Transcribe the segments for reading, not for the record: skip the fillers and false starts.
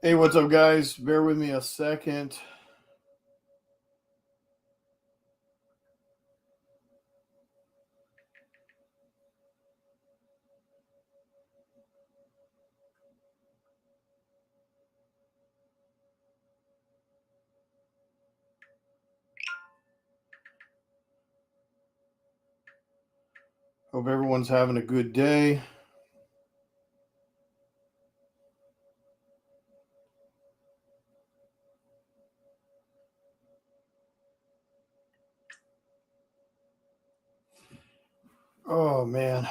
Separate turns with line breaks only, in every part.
Hey, what's up, guys? Bear with me a second. Hope everyone's having a good day. Oh, man.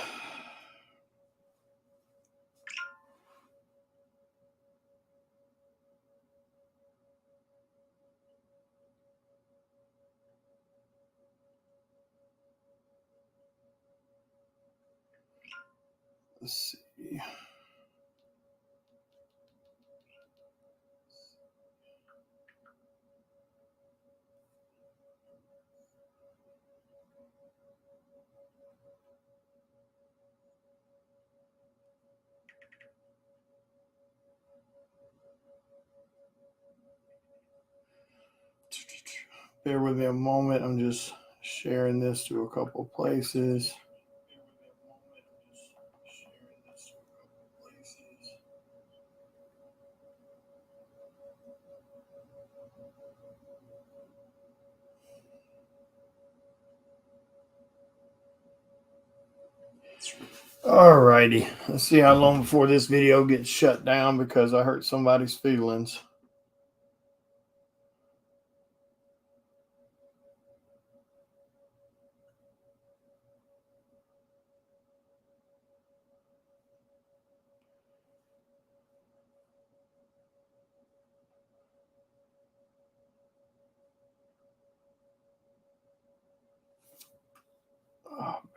Let's see. Bear with me a moment. I'm just sharing this to a couple places. Alrighty. Let's see how long before this video gets shut down because I hurt somebody's feelings.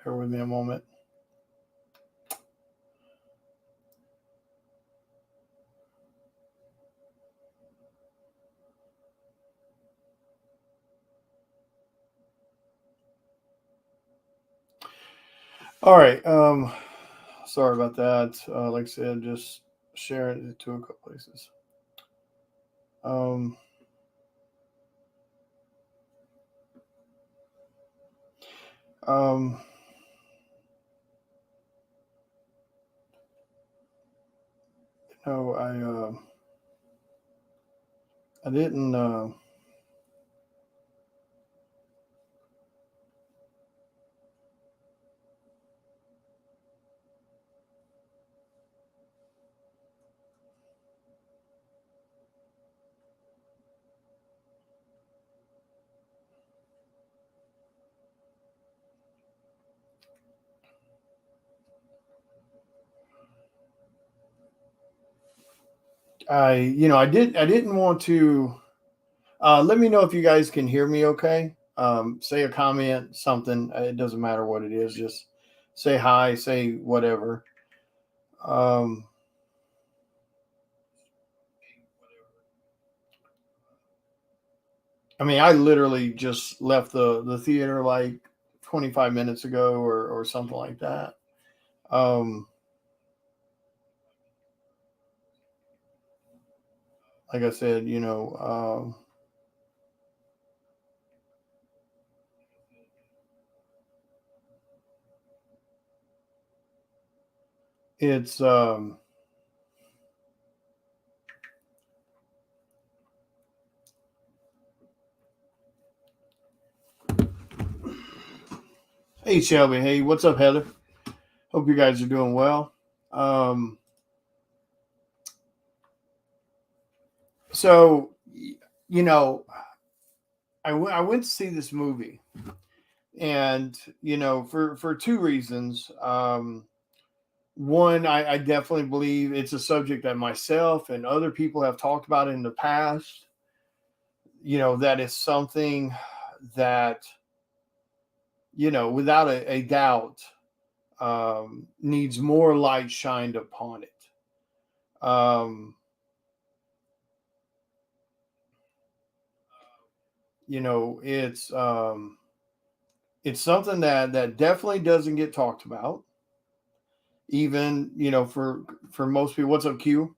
Bear with me a moment. All right. Sorry about that. Like I said, just sharing it to a couple places. Um, um, no, I didn't. I didn't want to. Let me know if you guys can hear me. Okay. Say a comment, something. It doesn't matter what it is. Just say hi. Say whatever. Um, I mean, I literally just left the theater like 25 minutes ago or something like that. Um, like I said, it's Hey Shelby. Hey, what's up, Heather? Hope you guys are doing well. Um, so you know, I went to see this movie, and for two reasons. One, I definitely believe it's a subject that myself and other people have talked about in the past. That is something that without a doubt, needs more light shined upon it. Um, it's it's something that definitely doesn't get talked about. Even for most people. What's up, Q?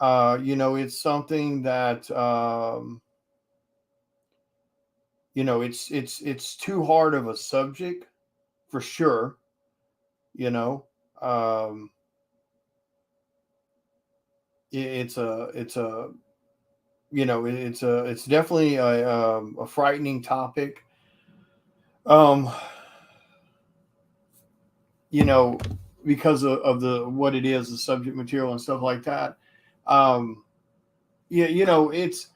It's something that it's too hard of a subject for sure. You know, um, it's a it's definitely a frightening topic. Um, you know, because of the what it is, the subject material and stuff like that. Um, yeah, it's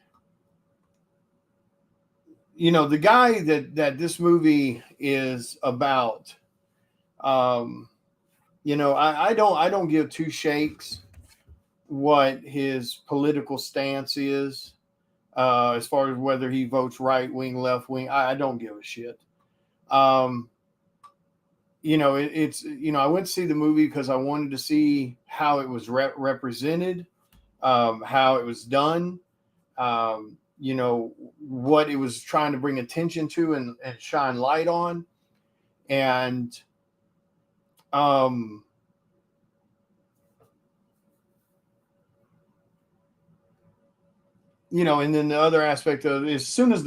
the guy that this movie is about. Um, I don't give two shakes what his political stance is, as far as whether he votes right wing, left wing. I don't give a shit. Um, I went to see the movie because I wanted to see how it was represented, how it was done, what it was trying to bring attention to and shine light on. And, um, and then the other aspect of it, as soon as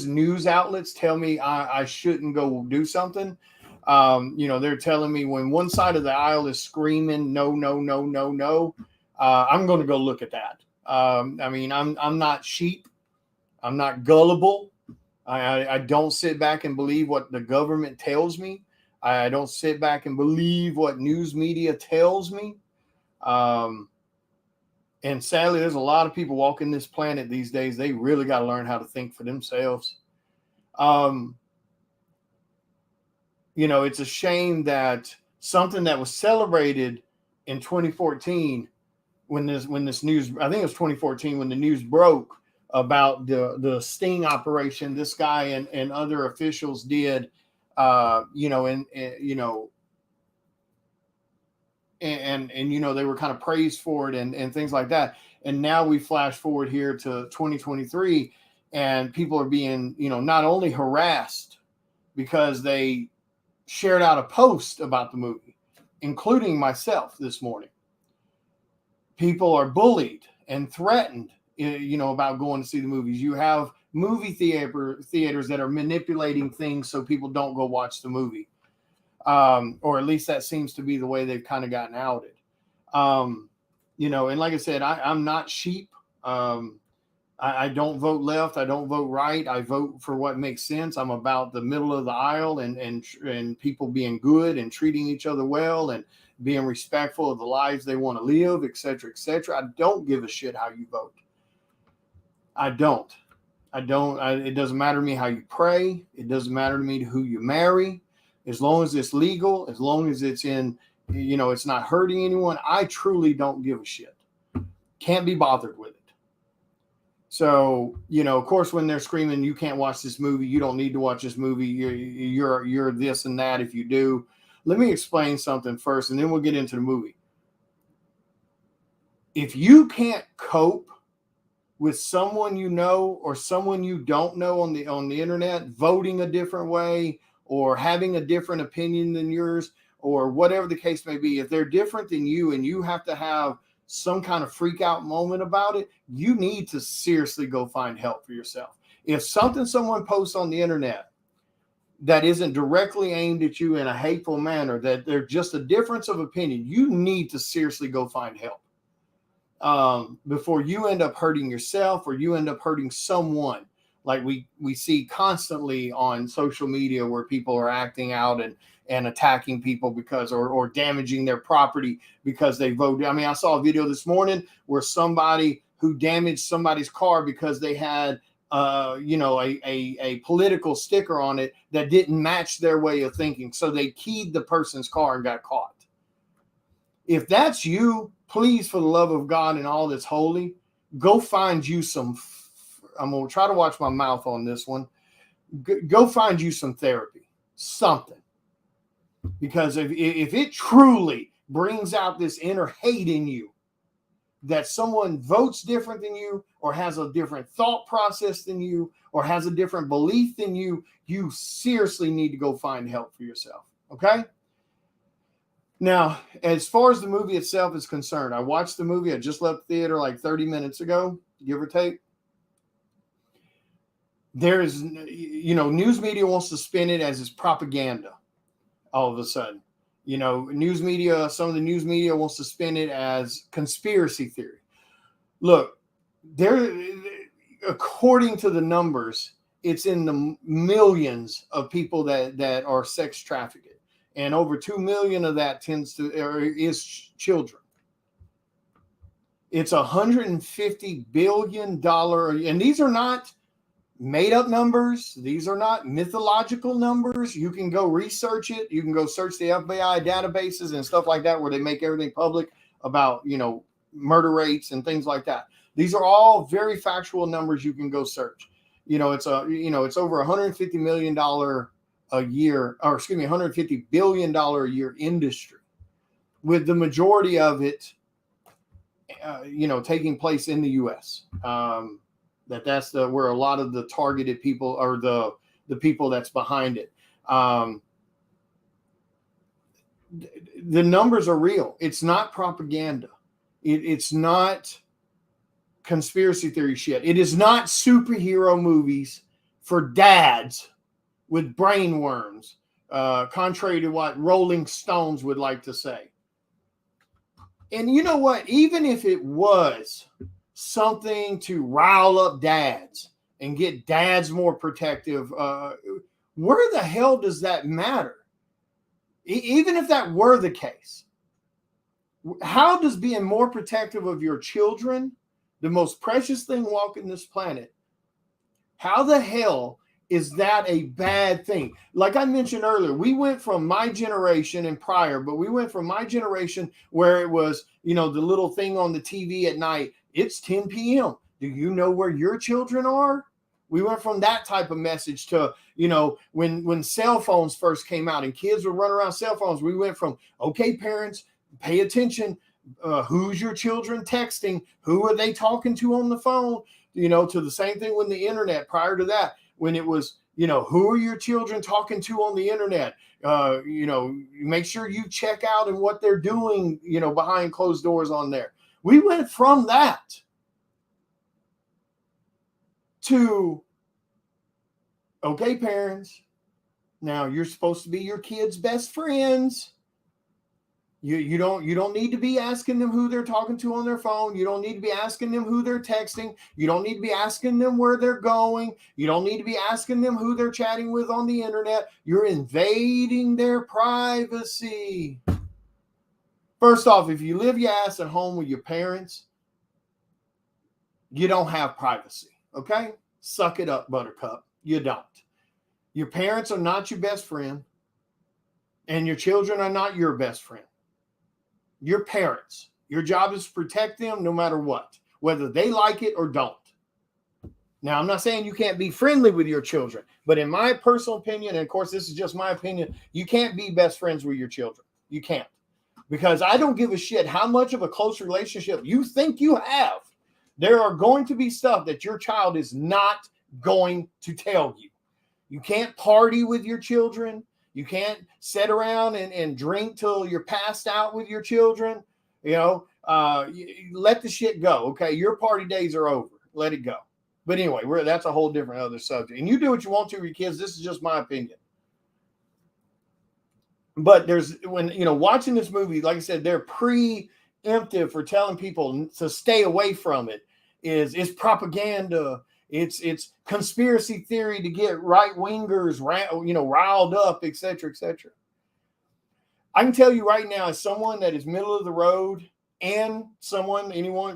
news outlets tell me I shouldn't go do something, they're telling me when one side of the aisle is screaming, no, no, no, no, no, I'm going to go look at that. I mean, I'm not sheep. I'm not gullible. I don't sit back and believe what the government tells me. I don't sit back and believe what news media tells me. Um, and sadly, there's a lot of people walking this planet these days. They really got to learn how to think for themselves. Um, it's a shame that something that was celebrated in 2014 when this news, I think it was 2014 when the news broke about the sting operation this guy and other officials did, and they were kind of praised for it and things like that. And now we flash forward here to 2023, and people are being not only harassed because they shared out a post about the movie, including myself this morning. People are bullied and threatened, about going to see the movies. You have movie theaters that are manipulating things so people don't go watch the movie. Or at least that seems to be the way they've kind of gotten outed. And like I said, I'm not sheep. I don't vote left. I don't vote right. I vote for what makes sense. I'm about the middle of the aisle and people being good and treating each other well and being respectful of the lives they want to live, et cetera, et cetera. I don't give a shit how you vote. I don't. It doesn't matter to me how you pray. It doesn't matter to me who you marry. As long as it's legal, as long as it's it's not hurting anyone, I truly don't give a shit. Can't be bothered with it. So, of course, when they're screaming, you can't watch this movie, you don't need to watch this movie, you're this and that if you do. Let me explain something first, and then we'll get into the movie. If you can't cope with someone you know or someone you don't know on the internet voting a different way or having a different opinion than yours or whatever the case may be, if they're different than you and you have to have some kind of freak out moment about it, you need to seriously go find help for yourself. If someone posts on the internet that isn't directly aimed at you in a hateful manner, that they're just a difference of opinion, you need to seriously go find help. Before you end up hurting yourself or you end up hurting someone, like we see constantly on social media where people are acting out and attacking people because or damaging their property because they voted. I mean, I saw a video this morning where somebody who damaged somebody's car because they had a political sticker on it that didn't match their way of thinking, so they keyed the person's car and got caught. If that's you, please, for the love of God and all that's holy, go find you some. I'm going to try to watch my mouth on this one. Go find you some therapy, something. Because if it truly brings out this inner hate in you, that someone votes different than you or has a different thought process than you or has a different belief than you seriously need to go find help for yourself. Okay? Now, as far as the movie itself is concerned, I watched the movie. I just left the theater like 30 minutes ago, give or take. There is, news media wants to spin it as it's propaganda all of a sudden. News media, some of the news media wants to spin it as conspiracy theory. Look, according to the numbers, it's in the millions of people that are sex trafficked, and over 2 million of that is children. It's $150 billion, and these are not made up numbers. These are not mythological numbers. You can go research it. You can go search the FBI databases and stuff like that, where they make everything public about, murder rates and things like that. These are all very factual numbers. You can go search. It's over $150 million a year, or excuse me, $150 billion a year industry, with the majority of it, taking place in the U.S. That's where a lot of the targeted people are, the people that's behind it. The numbers are real. It's not propaganda. It's not conspiracy theory shit. It is not superhero movies for dads with brain worms, contrary to what Rolling Stones would like to say. And you know what? Even if it was something to rile up dads and get dads more protective, where the hell does that matter? Even if that were the case, how does being more protective of your children, the most precious thing walking this planet, how the hell is that a bad thing? Like I mentioned earlier, we went from my generation and prior, but we went from my generation where it was, the little thing on the TV at night. It's 10 p.m. Do you know where your children are? We went from that type of message to, when cell phones first came out and kids would run around cell phones, we went from, okay, parents, pay attention. Who's your children texting? Who are they talking to on the phone? To the same thing with the internet prior to that, when it was, who are your children talking to on the internet? Make sure you check out and what they're doing, behind closed doors on there. We went from that to, okay, parents, now you're supposed to be your kids' best friends. You don't need to be asking them who they're talking to on their phone. You don't need to be asking them who they're texting. You don't need to be asking them where they're going. You don't need to be asking them who they're chatting with on the internet. You're invading their privacy. First off, if you live your ass at home with your parents, you don't have privacy, okay? Suck it up, buttercup. You don't. Your parents are not your best friend, and your children are not your best friend. Your parents. Your job is to protect them no matter what, whether they like it or don't. Now, I'm not saying you can't be friendly with your children, but in my personal opinion, and of course, this is just my opinion, you can't be best friends with your children. You can't. Because I don't give a shit how much of a close relationship you think you have. There are going to be stuff that your child is not going to tell you. You can't party with your children. You can't sit around and drink till you're passed out with your children. Let the shit go. Okay, your party days are over. Let it go. But anyway, that's a whole different other subject. And you do what you want to with your kids. This is just my opinion. But watching this movie, like I said, they're preemptive for telling people to stay away from it. It's propaganda. It's conspiracy theory to get right-wingers, riled up, et cetera, et cetera. I can tell you right now, as someone that is middle of the road, and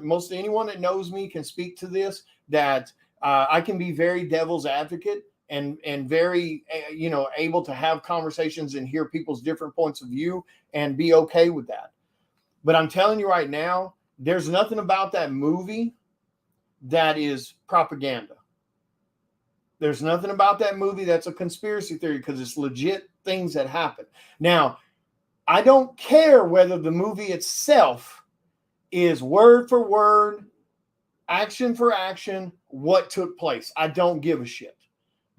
most anyone that knows me can speak to this, that I can be very devil's advocate and very, able to have conversations and hear people's different points of view and be okay with that. But I'm telling you right now, there's nothing about that movie that is propaganda. There's nothing about that movie that's a conspiracy theory, because it's legit things that happen. Now, I don't care whether the movie itself is word for word, action for action, what took place. I don't give a shit.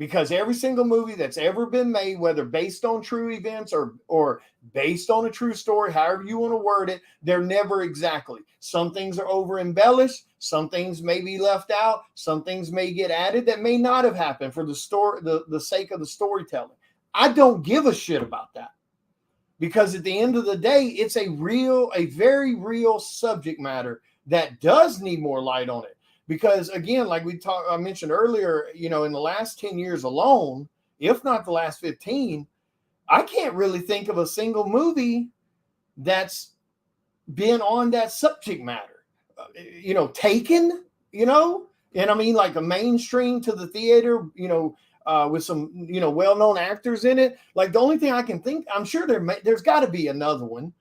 Because every single movie that's ever been made, whether based on true events or based on a true story, however you want to word it, they're never exactly. Some things are over embellished, some things may be left out, some things may get added that may not have happened for the story, the sake of the storytelling. I don't give a shit about that, because at the end of the day, it's a very real subject matter that does need more light on it. Because again, like I mentioned earlier, in the last 10 years alone, if not the last 15, I can't really think of a single movie that's been on that subject matter. Taken, and I mean like a mainstream to the theater, with some, well-known actors in it. Like the only thing I can think, I'm sure there's got to be another one,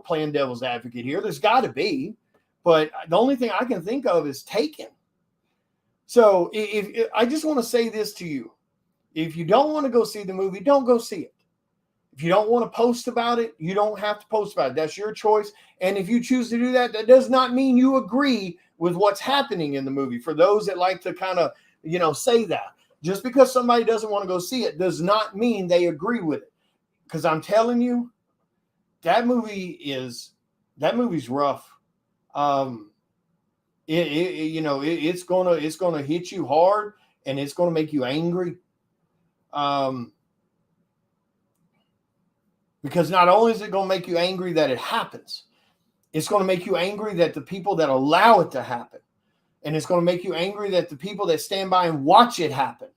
playing devil's advocate here. There's got to be. But the only thing I can think of is Taken. So if I just want to say this to you. If you don't want to go see the movie, don't go see it. If you don't want to post about it, you don't have to post about it. That's your choice. And if you choose to do that, that does not mean you agree with what's happening in the movie. For those that like to kind of, say that. Just because somebody doesn't want to go see it does not mean they agree with it. Because I'm telling you, that movie's rough. It's gonna hit you hard, and it's gonna make you angry. Because not only is it gonna make you angry that it happens, it's gonna make you angry that the people that allow it to happen, and it's gonna make you angry that the people that stand by and watch it happen.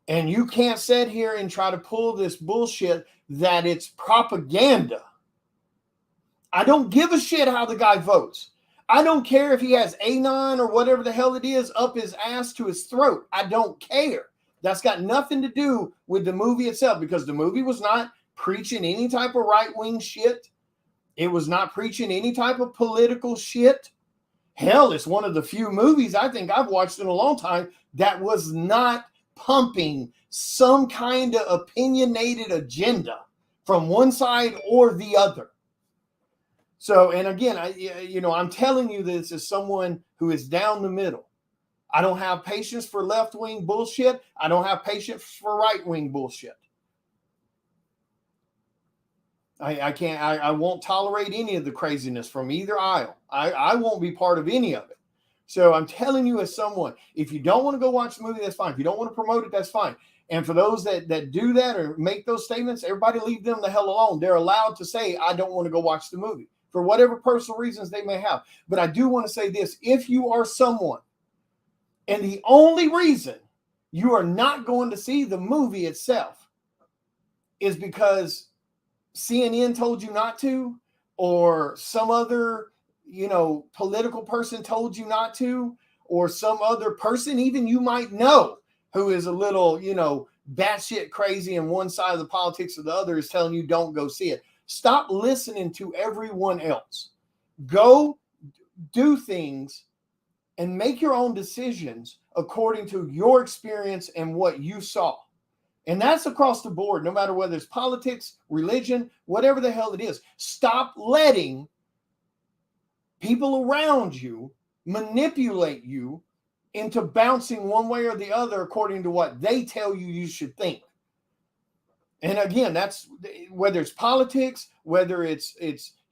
And you can't sit here and try to pull this bullshit that it's propaganda. I don't give a shit how the guy votes. I don't care if he has A9 or whatever the hell it is up his ass to his throat. I don't care. That's got nothing to do with the movie itself, because the movie was not preaching any type of right-wing shit. It was not preaching any type of political shit. Hell, it's one of the few movies I think I've watched in a long time that was not pumping some kind of opinionated agenda from one side or the other. So, and again, I'm telling you this as someone who is down the middle. I don't have patience for left-wing bullshit. I don't have patience for right-wing bullshit. I can't, I won't tolerate any of the craziness from either aisle. I won't be part of any of it. So I'm telling you as someone, if you don't want to go watch the movie, that's fine. If you don't want to promote it, that's fine. And for those that do that or make those statements, everybody leave them the hell alone. They're allowed to say, I don't want to go watch the movie for whatever personal reasons they may have. But I do want to say this. If you are someone, and the only reason you are not going to see the movie itself is because CNN told you not to, or some other, political person told you not to, or some other person even you might know who is a little, batshit crazy and one side of the politics or the other is telling you don't go see it. Stop listening to everyone else. Go do things and make your own decisions according to your experience and what you saw. And that's across the board, no matter whether it's politics, religion, whatever the hell it is. Stop letting people around you manipulate you into bouncing one way or the other according to what they tell you you should think. And again, that's whether it's politics, whether it's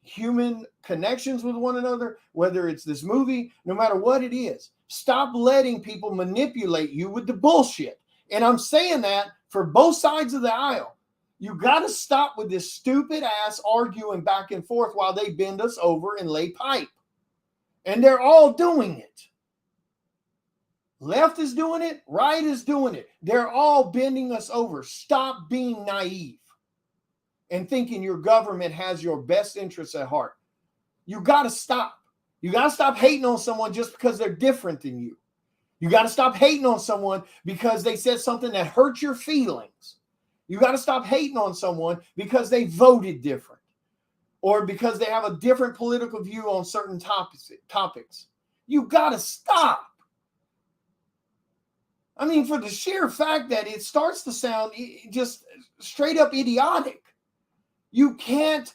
human connections with one another, whether it's this movie, no matter what it is. Stop letting people manipulate you with the bullshit. And I'm saying that for both sides of the aisle. You got to stop with this stupid ass arguing back and forth while they bend us over and lay pipe. And they're all doing it. Left is doing it. Right is doing it. They're all bending us over. Stop being naive and thinking your government has your best interests at heart. You got to stop. You got to stop hating on someone just because they're different than you. You got to stop hating on someone because they said something that hurt your feelings. You got to stop hating on someone because they voted different or because they have a different political view on certain topics. You got to stop. I mean, for the sheer fact that it starts to sound just straight up idiotic. You can't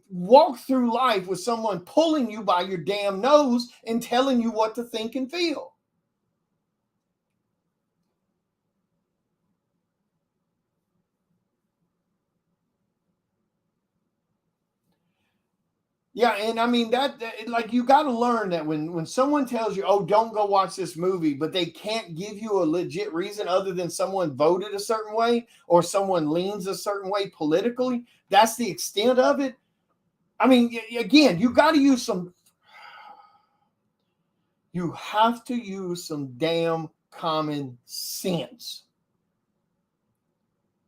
walk through life with someone pulling you by your damn nose and telling you what to think and feel. Yeah, and I mean like you got to learn that when someone tells you, "Oh, don't go watch this movie," but they can't give you a legit reason other than someone voted a certain way or someone leans a certain way politically, that's the extent of it. I mean, again, you got to use some. You have to use some damn common sense.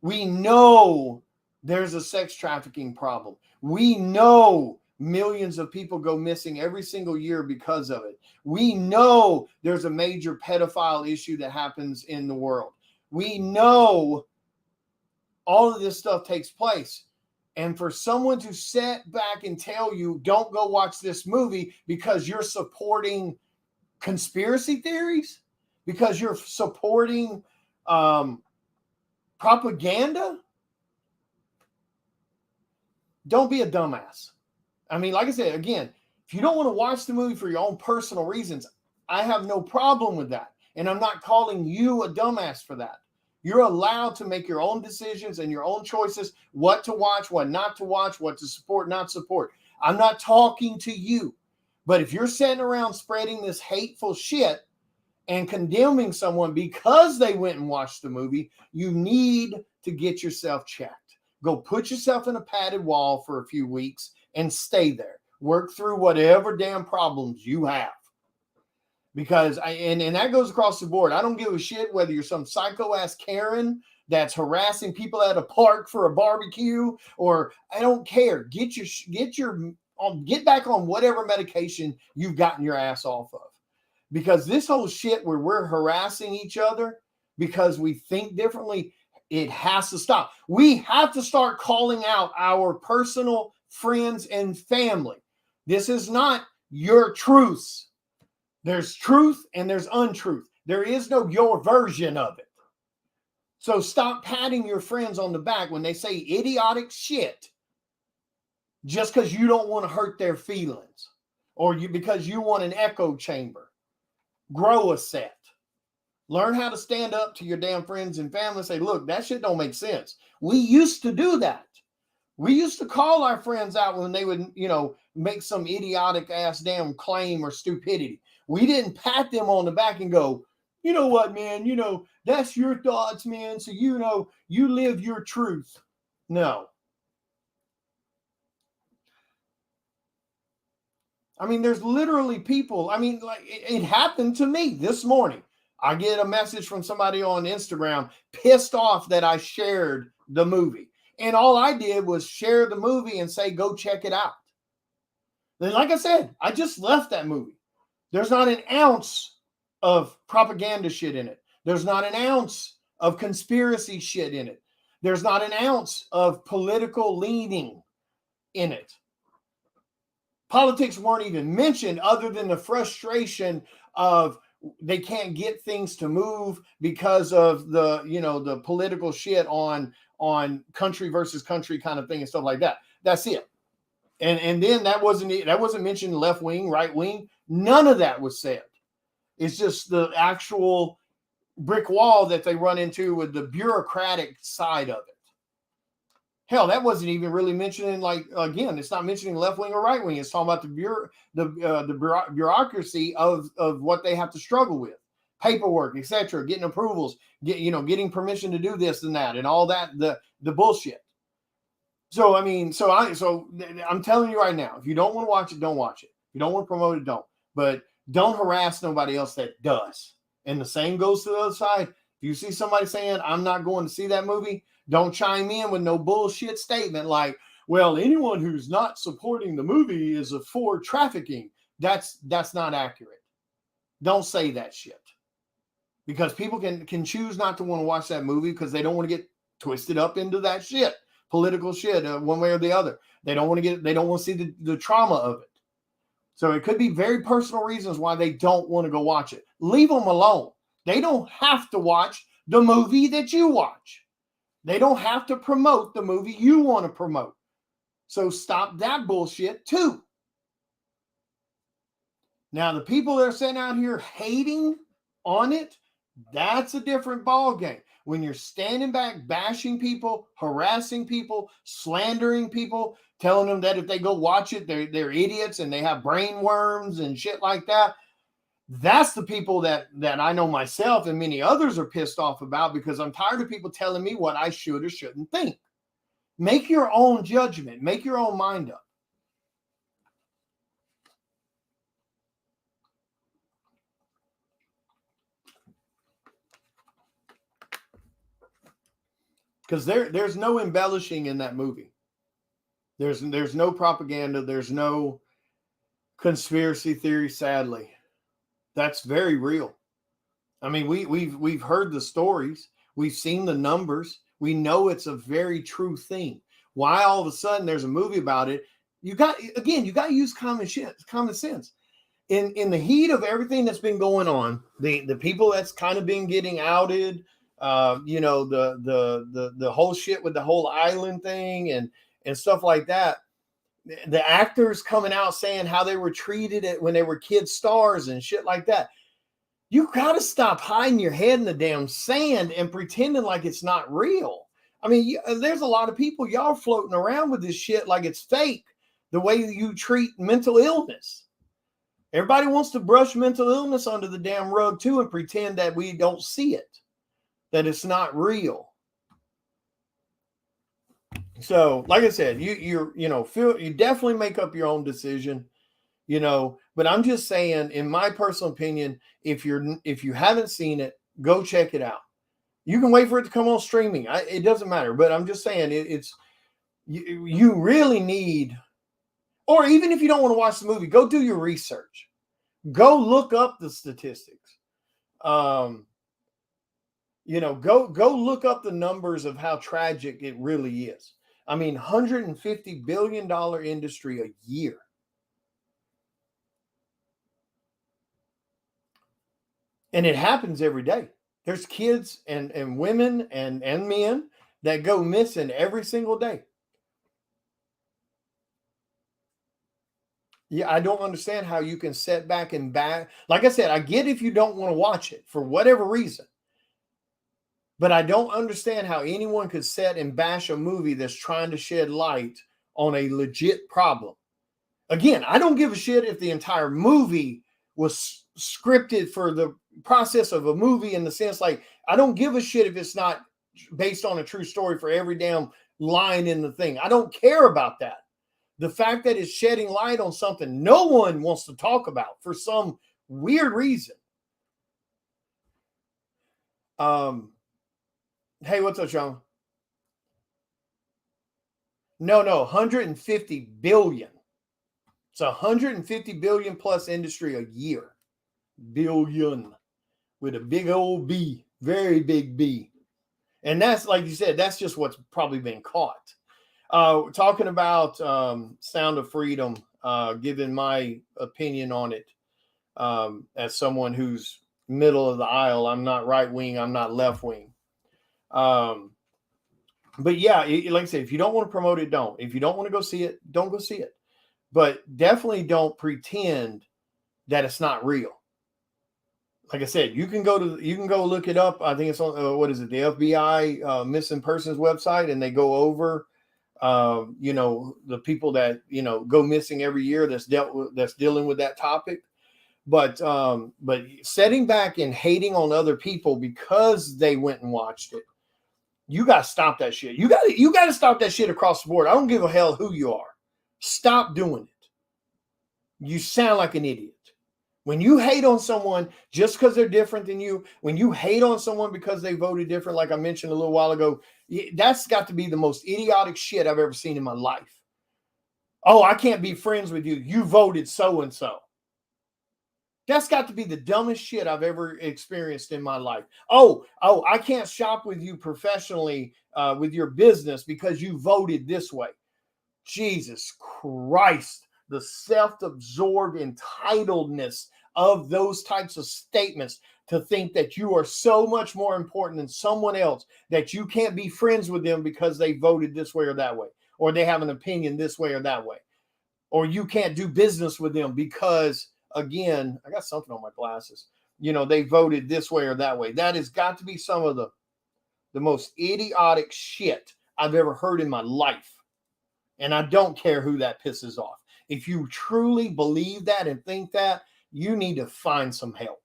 We know there's a sex trafficking problem. We know millions of people go missing every single year because of it. We know there's a major pedophile issue that happens in the world. We know all of this stuff takes place. And for someone to sit back and tell you, don't go watch this movie because you're supporting conspiracy theories, because you're supporting propaganda, don't be a dumbass. I mean, like I said, again, if you don't want to watch the movie for your own personal reasons, I have no problem with that. And I'm not calling you a dumbass for that. You're allowed to make your own decisions and your own choices, what to watch, what not to watch, what to support, not support. I'm not talking to you. But if you're sitting around spreading this hateful shit and condemning someone because they went and watched the movie, you need to get yourself checked. Go put yourself in a padded wall for a few weeks and stay there. Work through whatever damn problems you have. Because and that goes across the board. I don't give a shit whether you're some psycho ass Karen that's harassing people at a park for a barbecue, or I don't care. Get back on whatever medication you've gotten your ass off of. Because this whole shit where we're harassing each other because we think differently, it has to stop. We have to start calling out our personal friends and family. This is not your truths. There's truth and there's untruth. There is no your version of it. So stop patting your friends on the back when they say idiotic shit just because you don't want to hurt their feelings or because you want an echo chamber. Grow a set. Learn how to stand up to your damn friends and family and say, look, that shit don't make sense. We used to do that. We used to call our friends out when they would, make some idiotic ass damn claim or stupidity. We didn't pat them on the back and go, you know what, man, that's your thoughts, man. So, you live your truth. No. I mean, there's literally people. I mean, like it happened to me this morning. I get a message from somebody on Instagram pissed off that I shared the movie. And all I did was share the movie and say, go check it out. Then, like I said, I just left that movie. There's not an ounce of propaganda shit in it. There's not an ounce of conspiracy shit in it. There's not an ounce of political leaning in it. Politics weren't even mentioned other than the frustration of they can't get things to move because of the political shit on country versus country kind of thing and stuff like that. That's it. And then that wasn't mentioned left wing, right wing. None of that was said. It's just the actual brick wall that they run into with the bureaucratic side of it. Hell, that wasn't even really mentioning, like, again, it's not mentioning left wing or right wing. It's talking about the bureaucracy of what they have to struggle with, paperwork, etc., getting approvals, getting permission to do this and that, and all that, the bullshit. So I mean, I'm telling you right now, if you don't want to watch it, don't watch it. If you don't want to promote it, don't. But don't harass nobody else that does. And the same goes to the other side. If you see somebody saying, I'm not going to see that movie, don't chime in with no bullshit statement like, well, anyone who's not supporting the movie is for trafficking. That's not accurate. Don't say that shit. Because people can choose not to want to watch that movie because they don't want to get twisted up into that shit. Political shit, one way or the other. They don't want to see the trauma of it. So it could be very personal reasons why they don't want to go watch it. Leave them alone. They don't have to watch the movie that you watch. They don't have to promote the movie you want to promote. So stop that bullshit too. Now, the people that are sitting out here hating on it, That's a different ball game. When you're standing back, bashing people, harassing people, slandering people, telling them that if they go watch it, they're idiots and they have brain worms and shit like that. That's the people that I know myself and many others are pissed off about, because I'm tired of people telling me what I should or shouldn't think. Make your own judgment. Make your own mind up. Because there's no embellishing in that movie. There's no propaganda. There's no conspiracy theory. Sadly, that's very real. I mean, we've heard the stories. We've seen the numbers. We know it's a very true thing. Why all of a sudden there's a movie about it? You got to use common sense. In the heat of everything that's been going on, the people that's kind of been getting outed, the whole shit with the whole island thing and stuff like that. The actors coming out saying how they were treated when they were kid stars and shit like that. You got to stop hiding your head in the damn sand and pretending like it's not real. I mean, there's a lot of people, y'all floating around with this shit like it's fake, the way you treat mental illness. Everybody wants to brush mental illness under the damn rug too and pretend that we don't see it, that it's not real. So, like I said, you definitely make up your own decision, but I'm just saying, in my personal opinion, if you haven't seen it, go check it out. You can wait for it to come on streaming. It doesn't matter, but I'm just saying you really need, or even if you don't want to watch the movie, go do your research. Go look up the statistics. Go look up the numbers of how tragic it really is. I mean, $150 billion industry a year. And it happens every day. There's kids and women and men that go missing every single day. Yeah, I don't understand how you can sit back and back. Like I said, I get if you don't want to watch it for whatever reason. But I don't understand how anyone could sit and bash a movie that's trying to shed light on a legit problem. Again, I don't give a shit if the entire movie was scripted for the process of a movie, in the sense, like, I don't give a shit if it's not based on a true story for every damn line in the thing. I don't care about that. The fact that it's shedding light on something no one wants to talk about for some weird reason. Hey, what's up, Sean? No, 150 billion. It's 150 billion plus industry a year. Billion with a big old B, very big B. And that's, like you said, that's just what's probably been caught. Talking about Sound of Freedom, giving my opinion on it as someone who's middle of the aisle. I'm not right wing. I'm not left wing. But yeah, like I said, if you don't want to promote it, don't. If you don't want to go see it, don't go see it. But definitely don't pretend that it's not real. Like I said, you can go look it up. I think it's on what is it, the FBI missing persons website, and they go over the people that go missing every year that's dealing with that topic. But setting back and hating on other people because they went and watched it, you got to stop that shit. You got to stop that shit across the board. I don't give a hell who you are. Stop doing it. You sound like an idiot. When you hate on someone just because they're different than you, when you hate on someone because they voted different, like I mentioned a little while ago, that's got to be the most idiotic shit I've ever seen in my life. Oh, I can't be friends with you. You voted so-and-so. That's got to be the dumbest shit I've ever experienced in my life. Oh, I can't shop with you professionally with your business because you voted this way. Jesus Christ, the self-absorbed entitledness of those types of statements, to think that you are so much more important than someone else that you can't be friends with them because they voted this way or that way, or they have an opinion this way or that way, or you can't do business with them because, again, I got something on my glasses, they voted this way or that way. That has got to be some of the most idiotic shit I've ever heard in my life. And I don't care who that pisses off. If you truly believe that and think that, you need to find some help.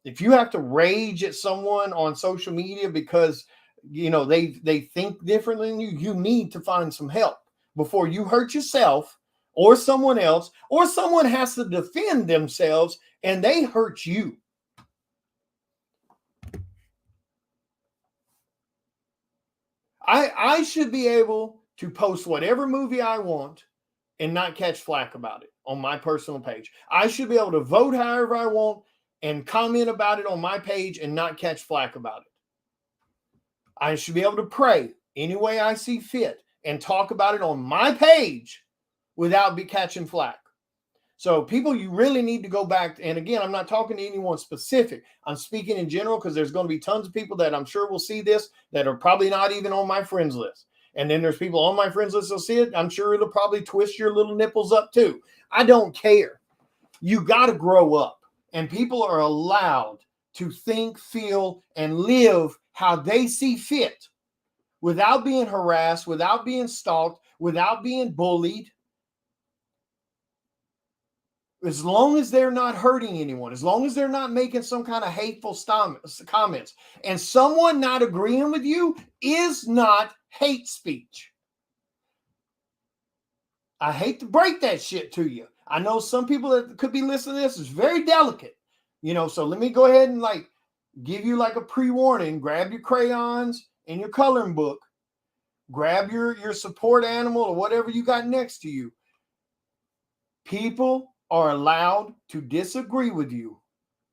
If you have to rage at someone on social media because they think differently than you, you need to find some help before you hurt yourself or someone else, or someone has to defend themselves and they hurt you. I should be able to post whatever movie I want and not catch flack about it on my personal page. I should be able to vote however I want and comment about it on my page and not catch flack about it. I should be able to pray any way I see fit and talk about it on my page without catching flack. So people, you really need to go back. And again, I'm not talking to anyone specific. I'm speaking in general because there's going to be tons of people that I'm sure will see this that are probably not even on my friends list. And then there's people on my friends list that'll see it. I'm sure it'll probably twist your little nipples up too. I don't care. You got to grow up. And people are allowed to think, feel, and live how they see fit without being harassed, without being stalked, without being bullied. As long as they're not hurting anyone, as long as they're not making some kind of hateful comments, and someone not agreeing with you is not hate speech. I hate to break that shit to you. I know some people that could be listening to this is very delicate, so let me go ahead and give you a pre-warning. Grab your crayons and your coloring book. Grab your support animal or whatever you got next to you. People are allowed to disagree with you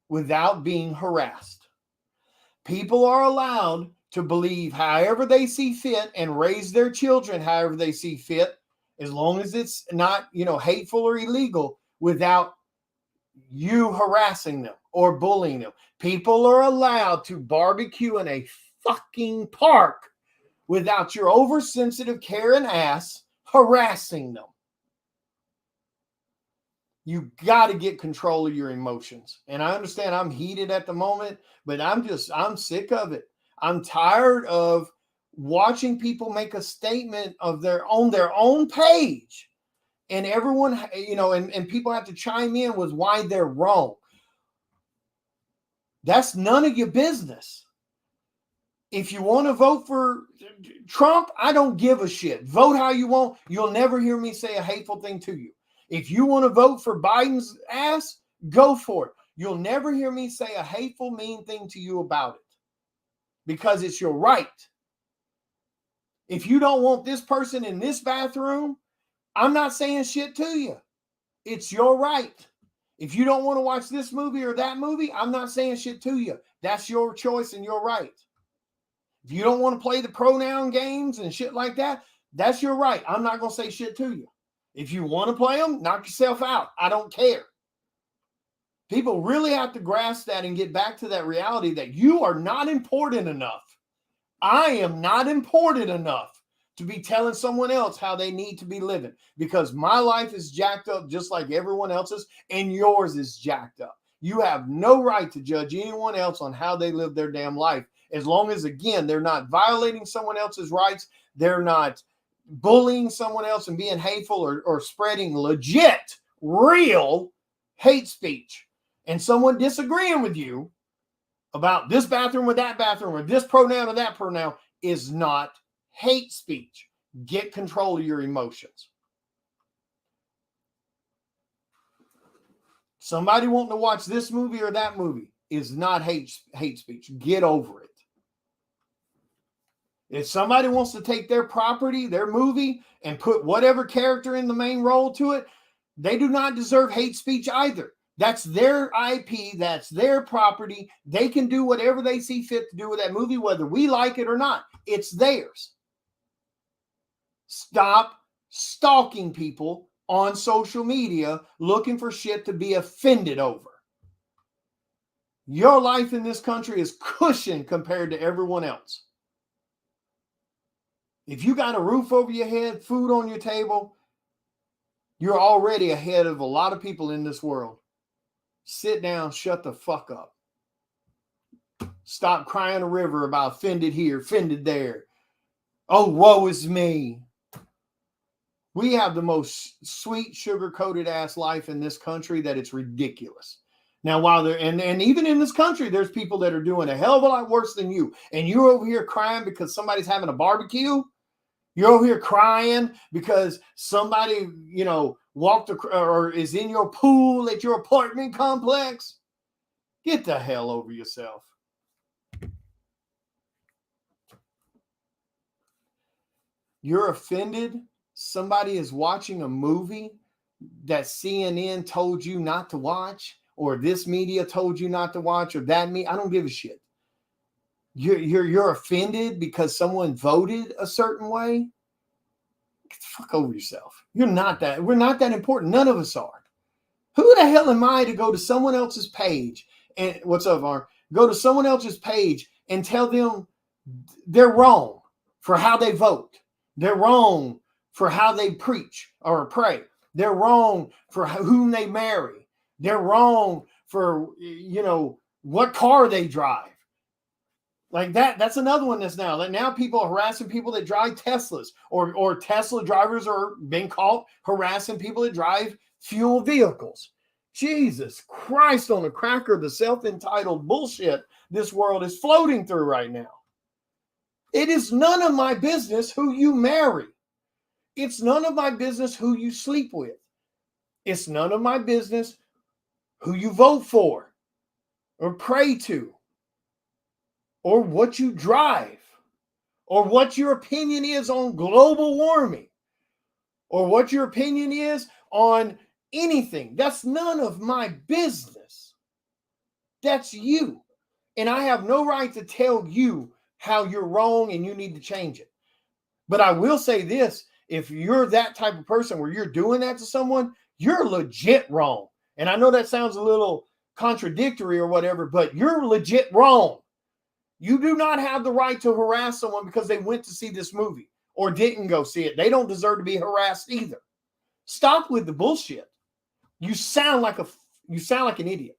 without being harassed. People are allowed to believe however they see fit and raise their children however they see fit, as long as it's not, hateful or illegal, without you harassing them or bullying them. People are allowed to barbecue in a fucking park without your oversensitive Karen ass harassing them. You got to get control of your emotions. And I understand I'm heated at the moment, but I'm sick of it. I'm tired of watching people make a statement on their own page. And everyone, and people have to chime in with why they're wrong. That's none of your business. If you want to vote for Trump, I don't give a shit. Vote how you want. You'll never hear me say a hateful thing to you. If you want to vote for Biden's ass, go for it. You'll never hear me say a hateful, mean thing to you about it because it's your right. If you don't want this person in this bathroom, I'm not saying shit to you. It's your right. If you don't want to watch this movie or that movie, I'm not saying shit to you. That's your choice and your right. If you don't want to play the pronoun games and shit like that, that's your right. I'm not going to say shit to you. If you want to play them, knock yourself out. I don't care. People really have to grasp that and get back to that reality that you are not important enough. I am not important enough to be telling someone else how they need to be living, because my life is jacked up just like everyone else's, and yours is jacked up. You have no right to judge anyone else on how they live their damn life, as long as, again, they're not violating someone else's rights. They're not bullying someone else and being hateful or spreading legit, real hate speech. And someone disagreeing with you about this bathroom or that bathroom or this pronoun or that pronoun is not hate speech. Get control of your emotions. Somebody wanting to watch this movie or that movie is not hate speech. Get over it. If somebody wants to take their property, their movie, and put whatever character in the main role to it, they do not deserve hate speech either. That's their IP. That's their property. They can do whatever they see fit to do with that movie, whether we like it or not. It's theirs. Stop stalking people on social media looking for shit to be offended over. Your life in this country is cushion compared to everyone else. If you got a roof over your head, food on your table, you're already ahead of a lot of people in this world. Sit down, shut the fuck up. Stop crying a river about offended here, offended there. Oh, woe is me. We have the most sweet, sugar-coated ass life in this country that it's ridiculous. Now, while they're, and even in this country, there's people that are doing a hell of a lot worse than you. And you're over here crying because somebody's having a barbecue. You're over here crying because somebody, walked or is in your pool at your apartment complex. Get the hell over yourself. You're offended. Somebody is watching a movie that CNN told you not to watch, or this media told you not to watch, or that I don't give a shit. You're offended because someone voted a certain way. Get the fuck over yourself. We're not that important. None of us are. Who the hell am I to go to someone else's page and what's up, Arm? Go to someone else's page and tell them they're wrong for how they vote. They're wrong for how they preach or pray. They're wrong for whom they marry. They're wrong for, what car they drive. Like that's another one that's now. Like now people are harassing people that drive Teslas, or Tesla drivers are being caught harassing people that drive fuel vehicles. Jesus Christ on a cracker, the self-entitled bullshit this world is floating through right now. It is none of my business who you marry. It's none of my business who you sleep with. It's none of my business who you vote for or pray to, or what you drive, or what your opinion is on global warming, or what your opinion is on anything. That's none of my business. That's you. And I have no right to tell you how you're wrong and you need to change it. But I will say this, if you're that type of person where you're doing that to someone, you're legit wrong. And I know that sounds a little contradictory or whatever, but you're legit wrong. You do not have the right to harass someone because they went to see this movie or didn't go see it. They don't deserve to be harassed either. Stop with the bullshit. You sound like an idiot.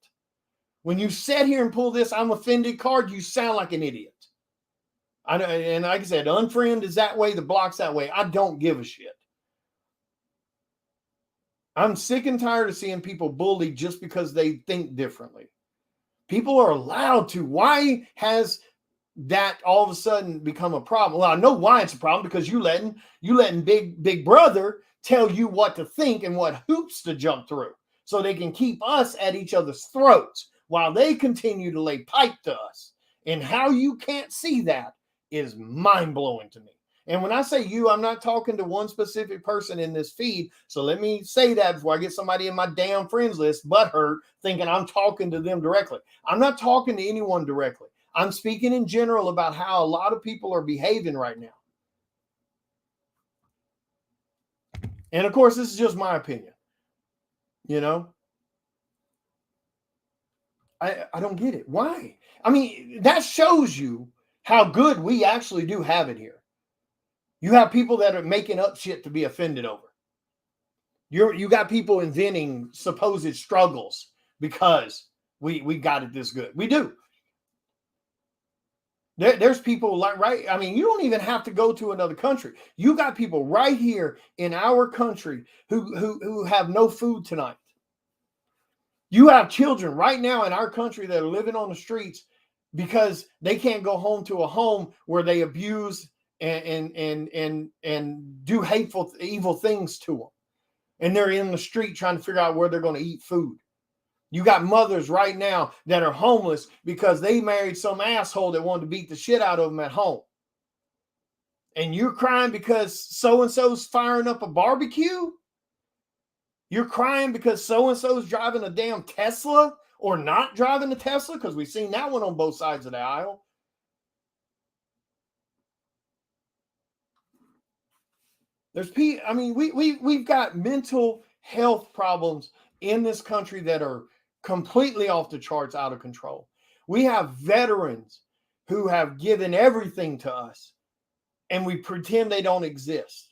When you sit here and pull this "I'm offended" card, you sound like an idiot. And like I said, unfriend is that way, the block's that way. I don't give a shit. I'm sick and tired of seeing people bullied just because they think differently. People are allowed to. Why has that all of a sudden become a problem? Well, I know why it's a problem, because you letting big brother tell you what to think and what hoops to jump through, so they can keep us at each other's throats while they continue to lay pipe to us. And how you can't see that is mind-blowing to me. And when I say you, I'm not talking to one specific person in this feed. So let me say that before I get somebody in my damn friends list butthurt thinking I'm talking to them directly. I'm not talking to anyone directly. I'm speaking in general about how a lot of people are behaving right now. And of course, this is just my opinion. I don't get it. Why? I mean, that shows you how good we actually do have it here. You have people that are making up shit to be offended over. You got people inventing supposed struggles because we got it this good. We do. There's people like, right? I mean, you don't even have to go to another country. You got people right here in our country who have no food tonight. You have children right now in our country that are living on the streets because they can't go home to a home where they abuse and do hateful, evil things to them. And they're in the street trying to figure out where they're going to eat food. You got mothers right now that are homeless because they married some asshole that wanted to beat the shit out of them at home. And you're crying because so-and-so's firing up a barbecue? You're crying because so-and-so's driving a damn Tesla or not driving a Tesla? Because we've seen that one on both sides of the aisle. We've got mental health problems in this country that are completely off the charts, out of control. We have veterans who have given everything to us, and we pretend they don't exist.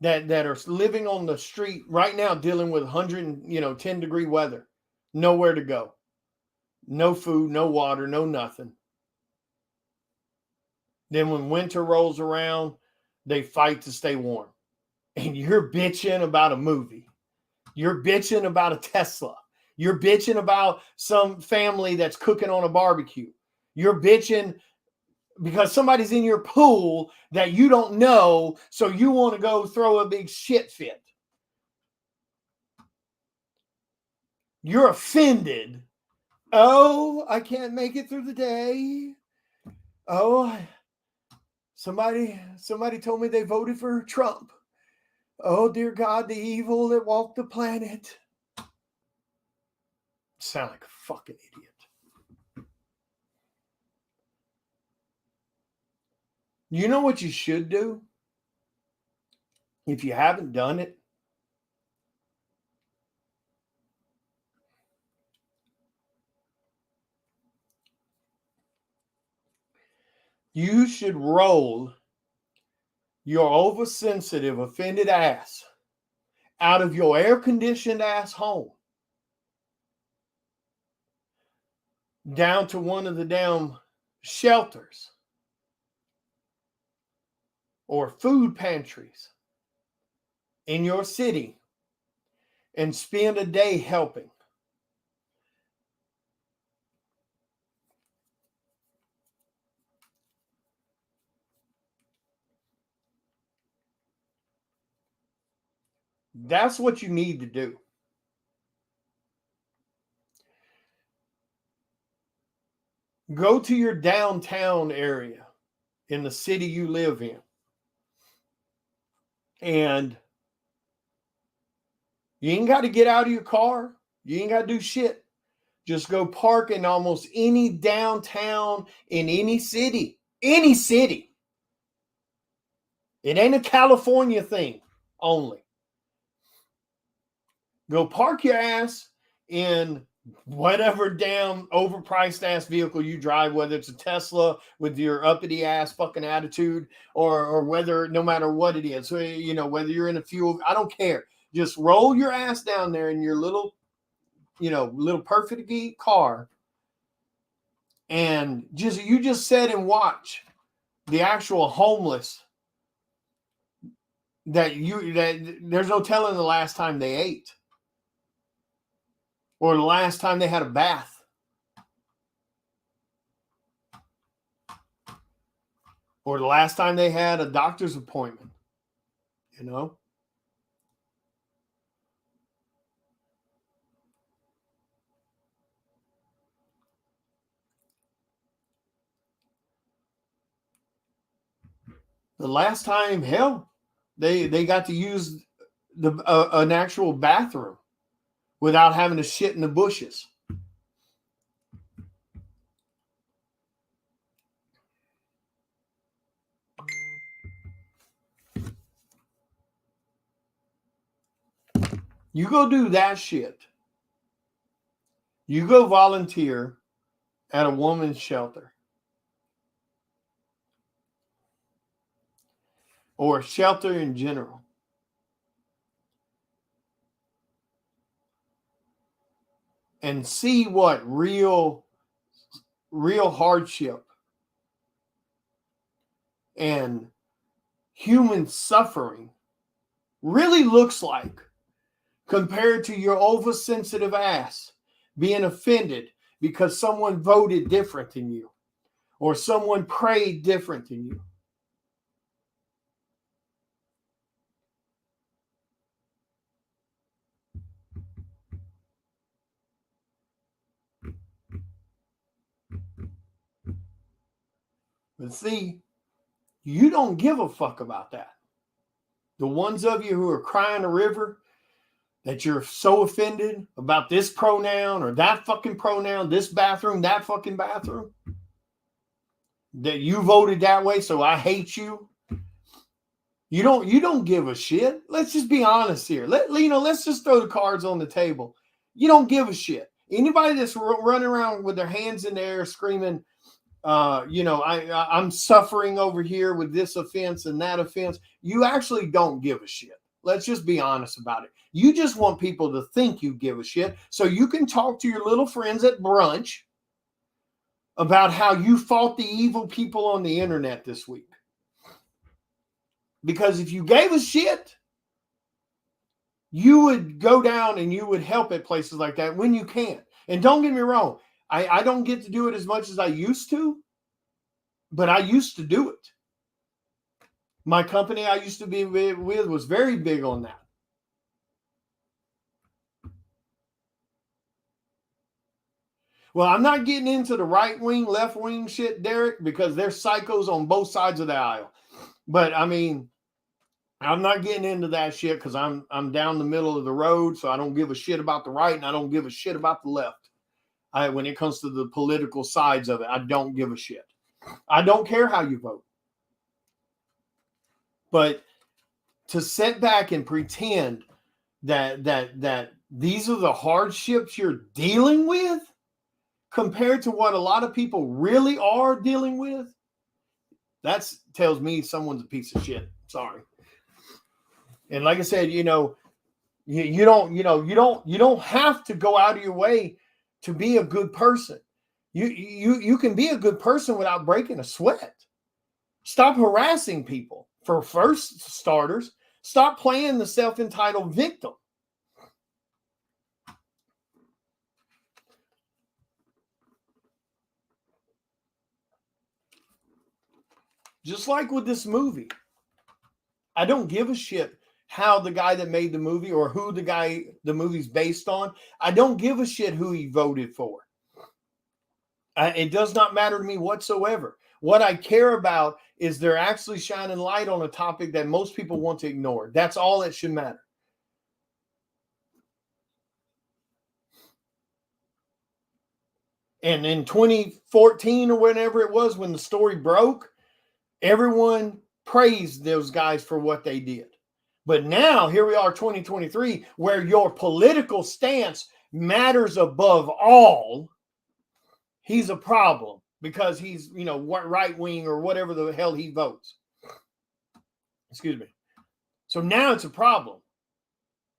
that are living on the street right now dealing with 10-degree weather, nowhere to go, no food, no water, no nothing. Then when winter rolls around, they fight to stay warm. And you're bitching about a movie. You're bitching about a Tesla. You're bitching about some family that's cooking on a barbecue. You're bitching because somebody's in your pool that you don't know, so you want to go throw a big shit fit. You're offended. Oh, I can't make it through the day. Oh, somebody told me they voted for Trump. Oh, dear God, the evil that walked the planet. Sound like a fucking idiot. You know what you should do? If you haven't done it, you should roll your oversensitive, offended ass out of your air-conditioned ass home down to one of the damn shelters or food pantries in your city and spend a day helping. That's what you need to do. Go to your downtown area in the city you live in. And you ain't got to get out of your car. You ain't got to do shit. Just go park in almost any downtown in any city. Any city. It ain't a California thing only. Go park your ass in whatever damn overpriced ass vehicle you drive, whether it's a Tesla with your uppity ass fucking attitude or whether, no matter what it is, so, you know, whether you're in a fuel, I don't care. Just roll your ass down there in your little perfectly car and you just sit and watch the actual homeless that there's no telling the last time they ate or the last time they had a bath or the last time they had a doctor's appointment, you know? The last time, hell, they got to use an actual bathroom without having to shit in the bushes. You go do that shit. You go volunteer at a woman's shelter or a shelter in general. And see what real hardship and human suffering really looks like compared to your oversensitive ass being offended because someone voted different than you or someone prayed different than you. But see, you don't give a fuck about that. The ones of you who are crying a river that you're so offended about this pronoun or that fucking pronoun, this bathroom, that fucking bathroom, that you voted that way, so I hate you. You don't give a shit. Let's just be honest here. Let's just throw the cards on the table. You don't give a shit. Anybody that's running around with their hands in the air screaming, I'm suffering over here with this offense and that offense. You actually don't give a shit. Let's just be honest about it. You just want people to think you give a shit so you can talk to your little friends at brunch about how you fought the evil people on the internet this week. Because if you gave a shit, you would go down and you would help at places like that when you can. And don't get me wrong, I don't get to do it as much as I used to, but I used to do it. My company I used to be with was very big on that. Well, I'm not getting into the right wing, left wing shit, Derek, because there's psychos on both sides of the aisle. But I mean, I'm not getting into that shit because I'm down the middle of the road, so I don't give a shit about the right and I don't give a shit about the left. When it comes to the political sides of it, I don't give a shit. I don't care how you vote. But to sit back and pretend that these are the hardships you're dealing with compared to what a lot of people really are dealing with, that tells me someone's a piece of shit. Sorry. And like I said, you don't have to go out of your way to be a good person. You can be a good person without breaking a sweat. Stop harassing people. For first starters, stop playing the self-entitled victim. Just like with this movie, I don't give a shit how the guy that made the movie or who the movie's based on. I don't give a shit who he voted for. It does not matter to me whatsoever. What I care about is they're actually shining light on a topic that most people want to ignore. That's all that should matter. And in 2014 or whenever it was, when the story broke, everyone praised those guys for what they did. But now, here we are, 2023, where your political stance matters above all. He's a problem because he's, right wing or whatever the hell he votes. Excuse me. So now it's a problem.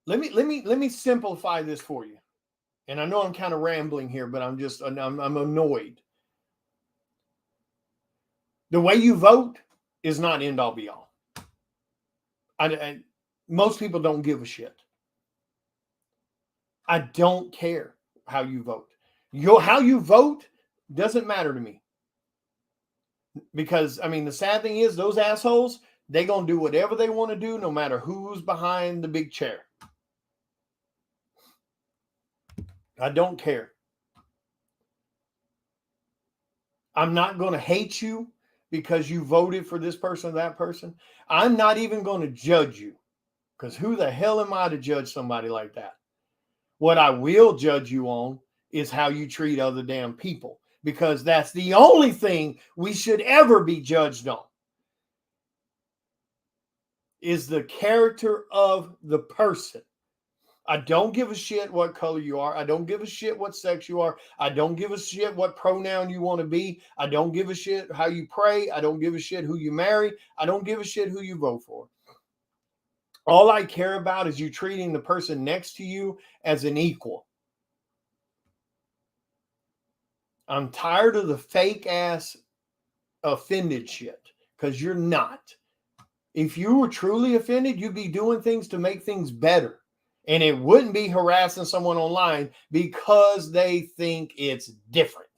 Let me simplify this for you. And I know I'm kind of rambling here, but I'm annoyed. The way you vote is not end all be all. Most people don't give a shit. I don't care how you vote. How you vote doesn't matter to me. Because, the sad thing is those assholes, they're going to do whatever they want to do no matter who's behind the big chair. I don't care. I'm not going to hate you because you voted for this person or that person. I'm not even going to judge you because who the hell am I to judge somebody like that? What I will judge you on is how you treat other damn people, because that's the only thing we should ever be judged on, is the character of the person. I don't give a shit what color you are. I don't give a shit what sex you are. I don't give a shit what pronoun you want to be. I don't give a shit how you pray. I don't give a shit who you marry. I don't give a shit who you vote for. All I care about is you treating the person next to you as an equal. I'm tired of the fake ass offended shit, because you're not. If you were truly offended, you'd be doing things to make things better. And it wouldn't be harassing someone online because they think it's different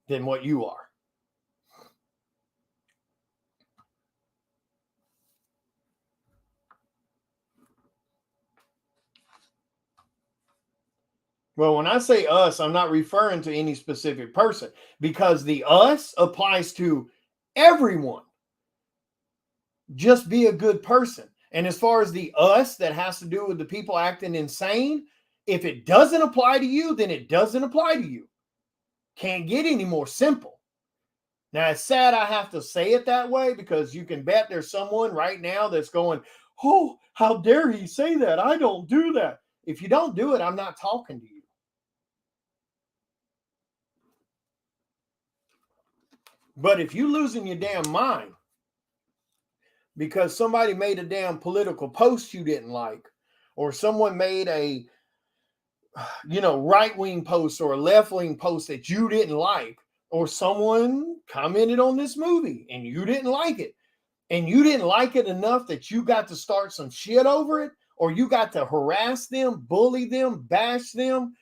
than what you are. Well, when I say us, I'm not referring to any specific person, because the us applies to everyone. Just be a good person. And as far as the us that has to do with the people acting insane, if it doesn't apply to you, then it doesn't apply to you. Can't get any more simple. Now, it's sad I have to say it that way, because you can bet there's someone right now that's going, oh, how dare he say that? I don't do that. If you don't do it, I'm not talking to you. But if you losing your damn mind because somebody made a damn political post you didn't like, or someone made a right-wing post or a left-wing post that you didn't like, or someone commented on this movie and you didn't like it, and you didn't like it enough that you got to start some shit over it, or you got to harass them, bully them, bash them,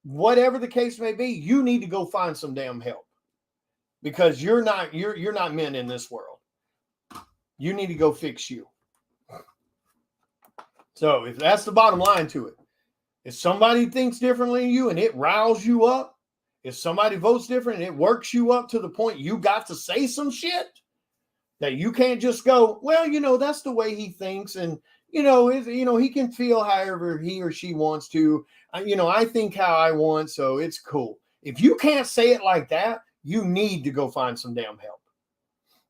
whatever the case may be, you need to go find some damn help, because you're not meant in this world. You need to go fix you. So if that's the bottom line to it, if somebody thinks differently than you and it riles you up, if somebody votes different and it works you up to the point you got to say some shit, that you can't just go, well, that's the way he thinks, and he can feel however he or she wants to. I think how I want, so it's cool. If you can't say it like that, you need to go find some damn help.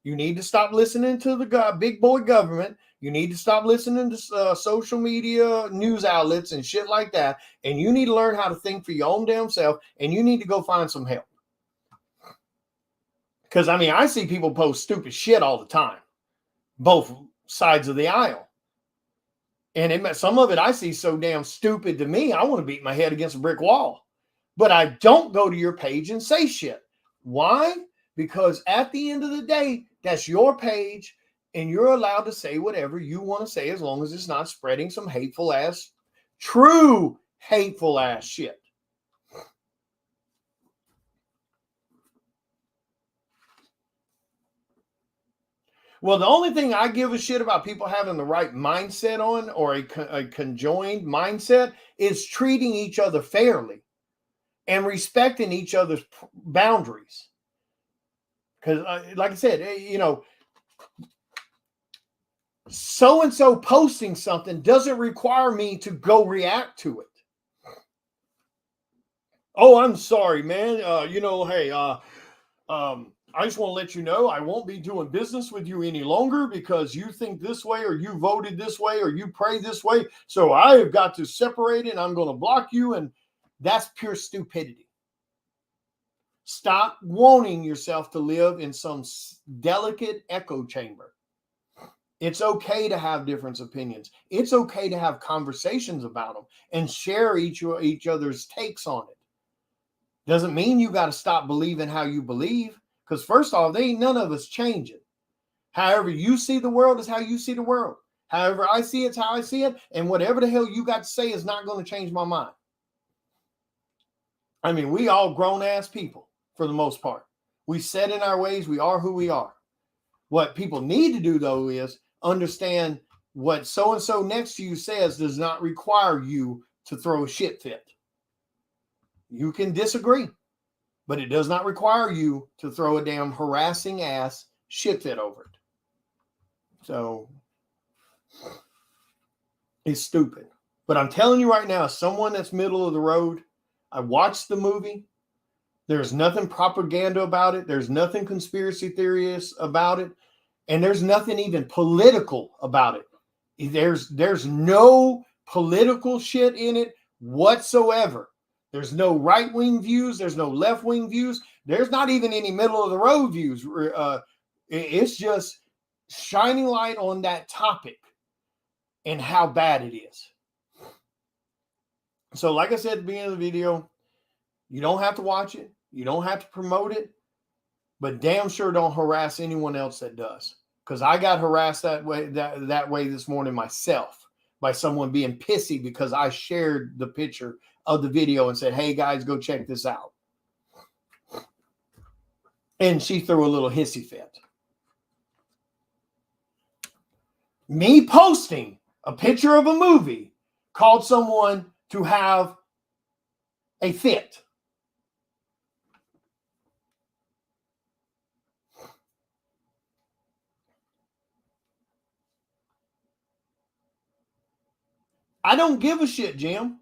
You need to stop listening to the big boy government. You need to stop listening to social media news outlets and shit like that. And you need to learn how to think for your own damn self. And you need to go find some help. Because, I see people post stupid shit all the time. Both sides of the aisle. And some of it I see so damn stupid to me, I want to beat my head against a brick wall. But I don't go to your page and say shit. Why? Because at the end of the day, that's your page, and you're allowed to say whatever you want to say as long as it's not spreading some true hateful ass shit. Well, the only thing I give a shit about people having the right mindset on, or a conjoined mindset, is treating each other fairly and respecting each other's boundaries. Because, like I said, so-and-so posting something doesn't require me to go react to it. Oh, I'm sorry, man. Hey, I just want to let you know I won't be doing business with you any longer because you think this way, or you voted this way, or you pray this way. So I have got to separate it, and I'm going to block you. And that's pure stupidity. Stop wanting yourself to live in some delicate echo chamber. It's okay to have different opinions. It's okay to have conversations about them and share each other's takes on it. Doesn't mean you got to stop believing how you believe, because first off, there ain't none of us changing. However you see the world is how you see the world. However I see it's how I see it, and whatever the hell you got to say is not going to change my mind. We all grown-ass people for the most part. We set in our ways. We are who we are. What people need to do, though, is understand what so-and-so next to you says does not require you to throw a shit fit. You can disagree, but it does not require you to throw a damn harassing ass shit fit over it. So it's stupid. But I'm telling you right now, someone that's middle of the road, I watched the movie. There's nothing propaganda about it. There's nothing conspiracy theories about it. And there's nothing even political about it. There's no political shit in it whatsoever. There's no right-wing views. There's no left-wing views. There's not even any middle-of-the-road views. It's just shining light on that topic and how bad it is. So like I said at the beginning of the video, you don't have to watch it. You don't have to promote it. But damn sure don't harass anyone else that does. Because I got harassed that way this morning myself by someone being pissy because I shared the picture of the video and said, hey guys, go check this out. And she threw a little hissy fit. Me posting a picture of a movie called someone to have a fit. I don't give a shit, Jim.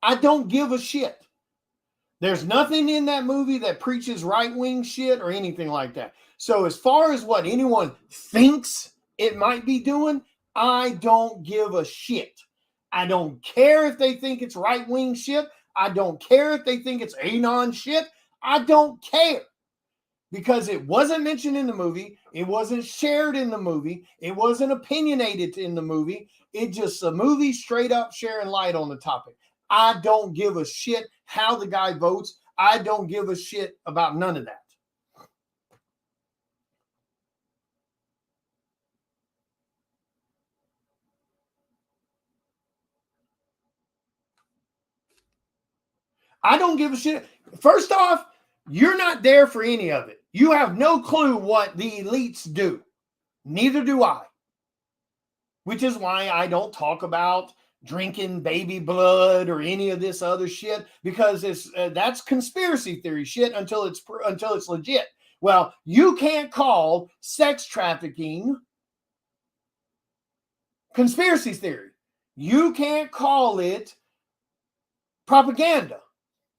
I don't give a shit. There's nothing in that movie that preaches right-wing shit or anything like that. So as far as what anyone thinks it might be doing, I don't give a shit. I don't care if they think it's right-wing shit. I don't care if they think it's anon shit. I don't care. because it wasn't mentioned in the movie. It wasn't shared in the movie. It wasn't opinionated in the movie. It's just a movie straight up sharing light on the topic. I don't give a shit how the guy votes. I don't give a shit about none of that. I don't give a shit. First off, you're not there for any of it. You have no clue what the elites do. Neither do I. Which is why I don't talk about drinking baby blood or any of this other shit, because that's conspiracy theory shit until it's legit. Well, you can't call sex trafficking conspiracy theory. You can't call it propaganda,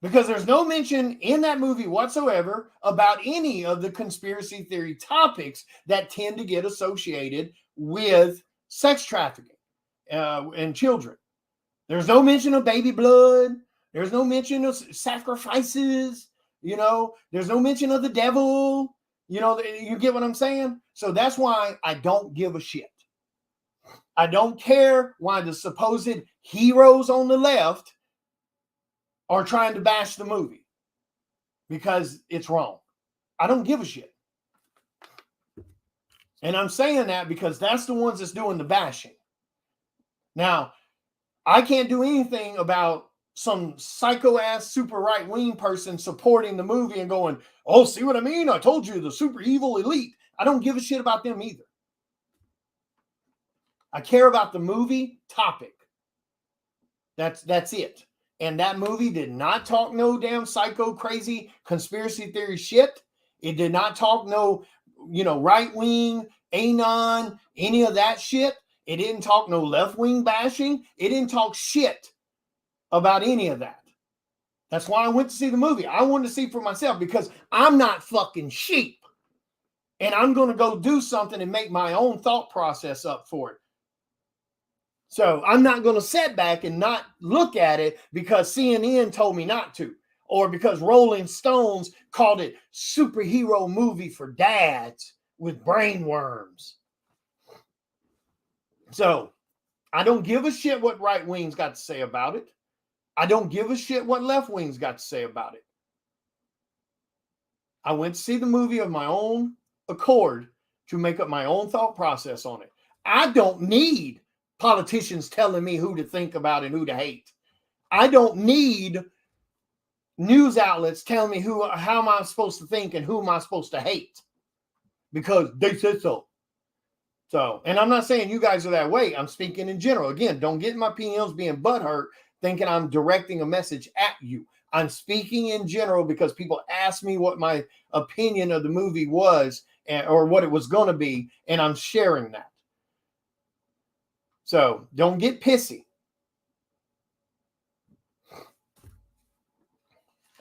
because there's no mention in that movie whatsoever about any of the conspiracy theory topics that tend to get associated with sex trafficking and children. There's no mention of baby blood. There's no mention of sacrifices. There's no mention of the devil. You get what I'm saying? So that's why I don't give a shit. I don't care why the supposed heroes on the left are trying to bash the movie, because it's wrong. I don't give a shit. And I'm saying that because that's the ones that's doing the bashing. Now, I can't do anything about some psycho-ass super right-wing person supporting the movie and going, oh, see what I mean? I told you, the super evil elite. I don't give a shit about them either. I care about the movie topic. That's it. And that movie did not talk no damn psycho crazy conspiracy theory shit. It did not talk no, right wing, anon, any of that shit. It didn't talk no left wing bashing. It didn't talk shit about any of that. That's why I went to see the movie. I wanted to see for myself, because I'm not fucking sheep. And I'm going to go do something and make my own thought process up for it. So I'm not going to sit back and not look at it because CNN told me not to, or because Rolling Stones called it superhero movie for dads with brain worms. So I don't give a shit what right wing's got to say about it. I don't give a shit what left wing's got to say about it. I went to see the movie of my own accord to make up my own thought process on it. I don't need politicians telling me who to think about and who to hate. I don't need news outlets telling me how am I supposed to think and who am I supposed to hate, because they said so. So, and I'm not saying you guys are that way. I'm speaking in general. Again, don't get my PMs being butthurt thinking I'm directing a message at you. I'm speaking in general because people asked me what my opinion of the movie was, or what it was going to be, and I'm sharing that. So don't get pissy.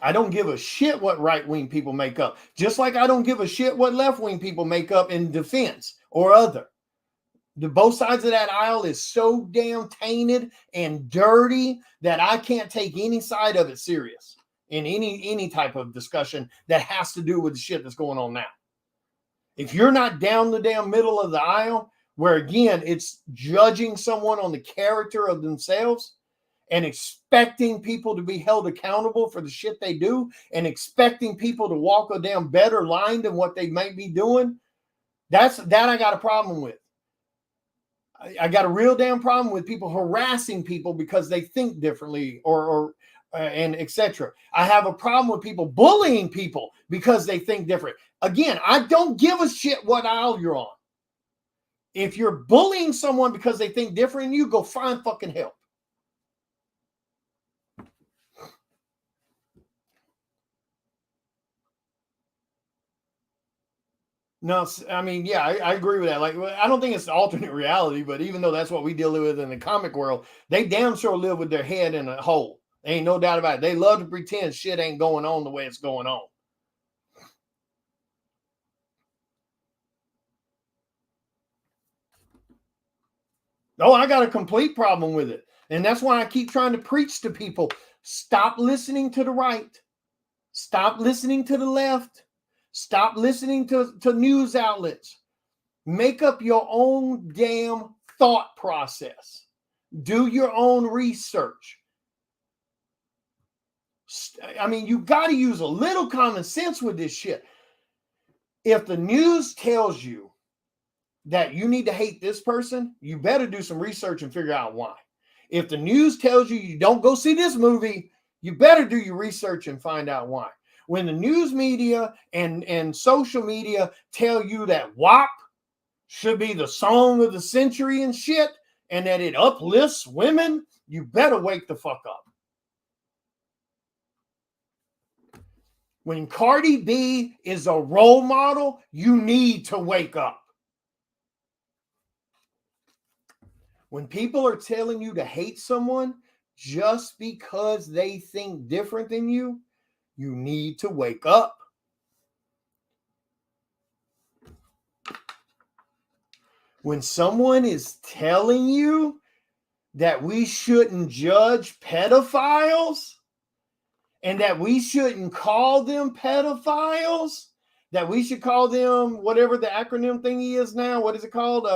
I don't give a shit what right-wing people make up. Just like I don't give a shit what left-wing people make up in defense or other. Both sides of that aisle is so damn tainted and dirty that I can't take any side of it serious in any type of discussion that has to do with the shit that's going on now. If you're not down the damn middle of the aisle, where again, it's judging someone on the character of themselves and expecting people to be held accountable for the shit they do and expecting people to walk a damn better line than what they might be doing, that I got a problem with. I got a real damn problem with people harassing people because they think differently and etc. I have a problem with people bullying people because they think different. Again, I don't give a shit what aisle you're on. If you're bullying someone because they think different than you, go find fucking help. No, I mean, yeah, I agree with that. Like, I don't think it's the alternate reality, but even though that's what we deal with in the comic world, they damn sure live with their head in a hole. Ain't no doubt about it. They love to pretend shit ain't going on the way it's going on. Oh, I got a complete problem with it. And that's why I keep trying to preach to people. Stop listening to the right. Stop listening to the left. Stop listening to news outlets. Make up your own damn thought process. Do your own research. I mean, you got to use a little common sense with this shit. If the news tells you that you need to hate this person, you better do some research and figure out why. If the news tells you you don't go see this movie, you better do your research and find out why. When the news media and social media tell you that WAP should be the song of the century and shit, and that it uplifts women, you better wake the fuck up. When Cardi B is a role model, you need to wake up. When people are telling you to hate someone just because they think different than you, you need to wake up. When someone is telling you that we shouldn't judge pedophiles and that we shouldn't call them pedophiles, that we should call them whatever the acronym thingy is now, what is it called?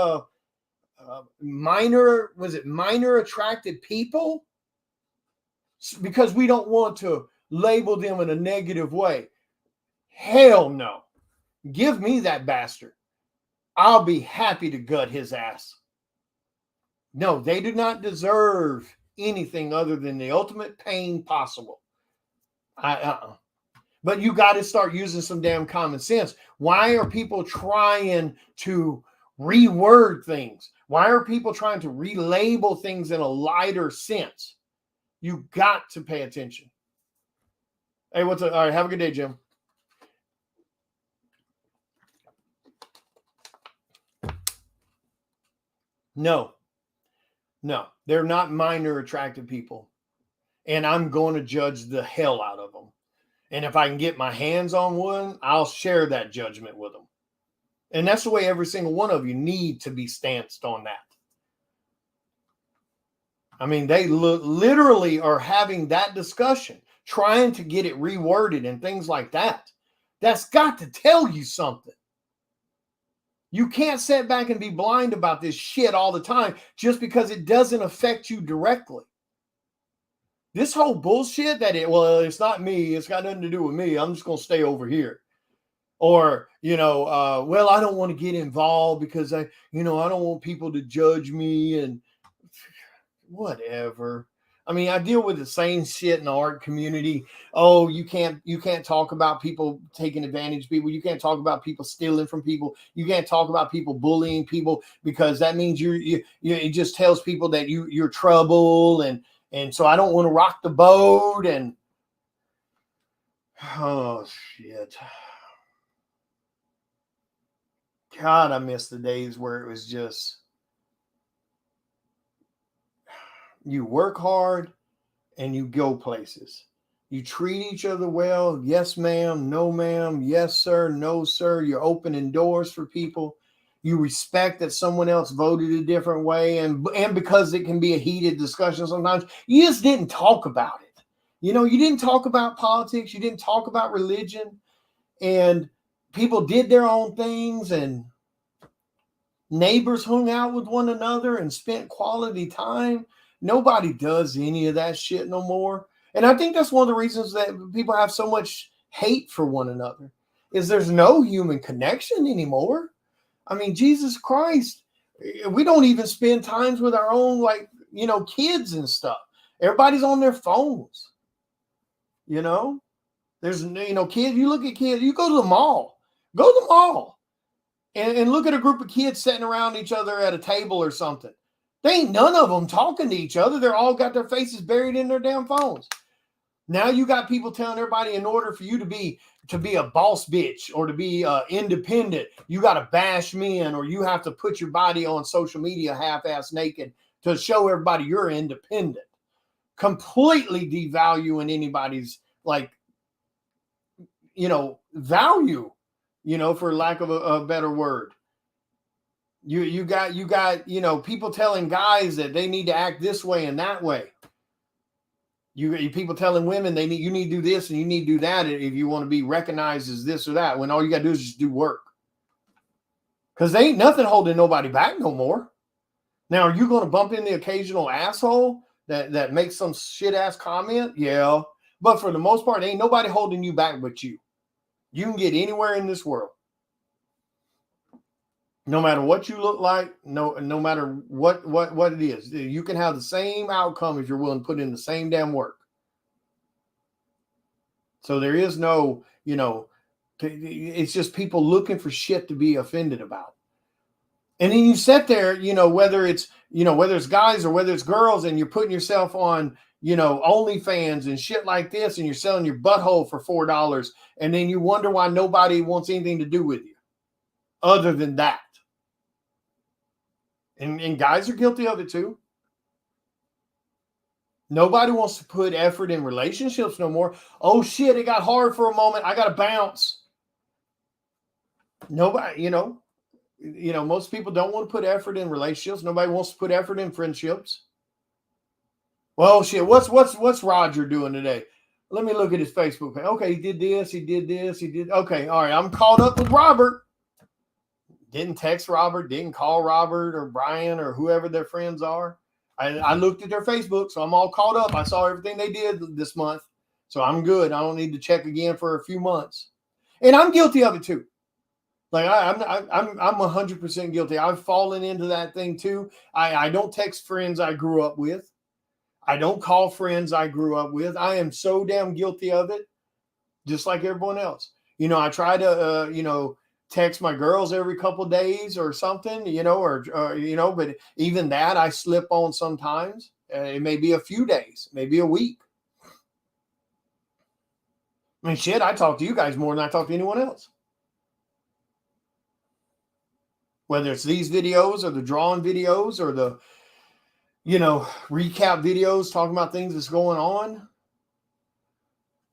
Minor attracted people? Because we don't want to label them in a negative way. Hell no. Give me that bastard. I'll be happy to gut his ass. No, they do not deserve anything other than the ultimate pain possible. But you got to start using some damn common sense. Why are people trying to reword things? Why are people trying to relabel things in a lighter sense? You got to pay attention. Hey, what's up? All right, have a good day, Jim. No, they're not minor attractive people. And I'm going to judge the hell out of them. And if I can get my hands on one, I'll share that judgment with them. And that's the way every single one of you need to be stanced on that. I mean, they literally are having that discussion, trying to get it reworded and things like that. That's got to tell you something. You can't sit back and be blind about this shit all the time just because it doesn't affect you directly. This whole bullshit that it's not me. It's got nothing to do with me. I'm just going to stay over here. Or, I don't want to get involved because I don't want people to judge me and whatever. I mean, I deal with the same shit in the art community. Oh, you can't talk about people taking advantage of people. You can't talk about people stealing from people. You can't talk about people bullying people because that means it just tells people that you're trouble and so I don't want to rock the boat and oh shit. God, I miss the days where it was just you work hard and you go places. You treat each other well. Yes, ma'am. No, ma'am. Yes, sir. No, sir. You're opening doors for people. You respect that someone else voted a different way. And because it can be a heated discussion sometimes, you just didn't talk about it. You didn't talk about politics. You didn't talk about religion. And people did their own things and neighbors hung out with one another and spent quality time. Nobody does any of that shit no more. And I think that's one of the reasons that people have so much hate for one another is there's no human connection anymore. I mean, Jesus Christ, we don't even spend times with our own, kids and stuff. Everybody's on their phones. There's, kids, you look at kids, you go to the mall, and look at a group of kids sitting around each other at a table or something. They ain't none of them talking to each other. They're all got their faces buried in their damn phones. Now you got people telling everybody in order for you to be a boss bitch or to be independent, you got to bash men or you have to put your body on social media half-ass naked to show everybody you're independent. Completely devaluing anybody's value, for lack of a better word. You got people telling guys that they need to act this way and that way. You people telling women you need to do this and you need to do that if you want to be recognized as this or that, when all you got to do is just do work. Because there ain't nothing holding nobody back no more. Now, are you going to bump in the occasional asshole that makes some shit ass comment? Yeah. But for the most part, ain't nobody holding you back but you. You can get anywhere in this world. No matter what you look like, no matter what it is, you can have the same outcome if you're willing to put in the same damn work. So there is no, it's just people looking for shit to be offended about. And then you sit there, whether it's guys or whether it's girls, and you're putting yourself on, OnlyFans and shit like this, and you're selling your butthole for $4, and then you wonder why nobody wants anything to do with you other than that. And guys are guilty of it too. Nobody wants to put effort in relationships no more. Oh shit, it got hard for a moment. I got to bounce. Nobody, most people don't want to put effort in relationships. Nobody wants to put effort in friendships. Well, shit, what's Roger doing today? Let me look at his Facebook page. Okay, he did this, he did this, he did. Okay, all right, I'm caught up with Robert. Didn't text Robert, didn't call Robert or Brian or whoever their friends are. I looked at their Facebook, so I'm all caught up. I saw everything they did this month, so I'm good. I don't need to check again for a few months. And I'm guilty of it too. Like I'm 100% guilty. I've fallen into that thing too. I don't text friends I grew up with. I don't call friends I grew up with. I am so damn guilty of it, just like everyone else. I try to, text my girls every couple of days or something, but even that I slip on sometimes. It may be a few days, maybe a week. I mean, shit, I talk to you guys more than I talk to anyone else. Whether it's these videos or the drawn videos or the, recap videos talking about things that's going on.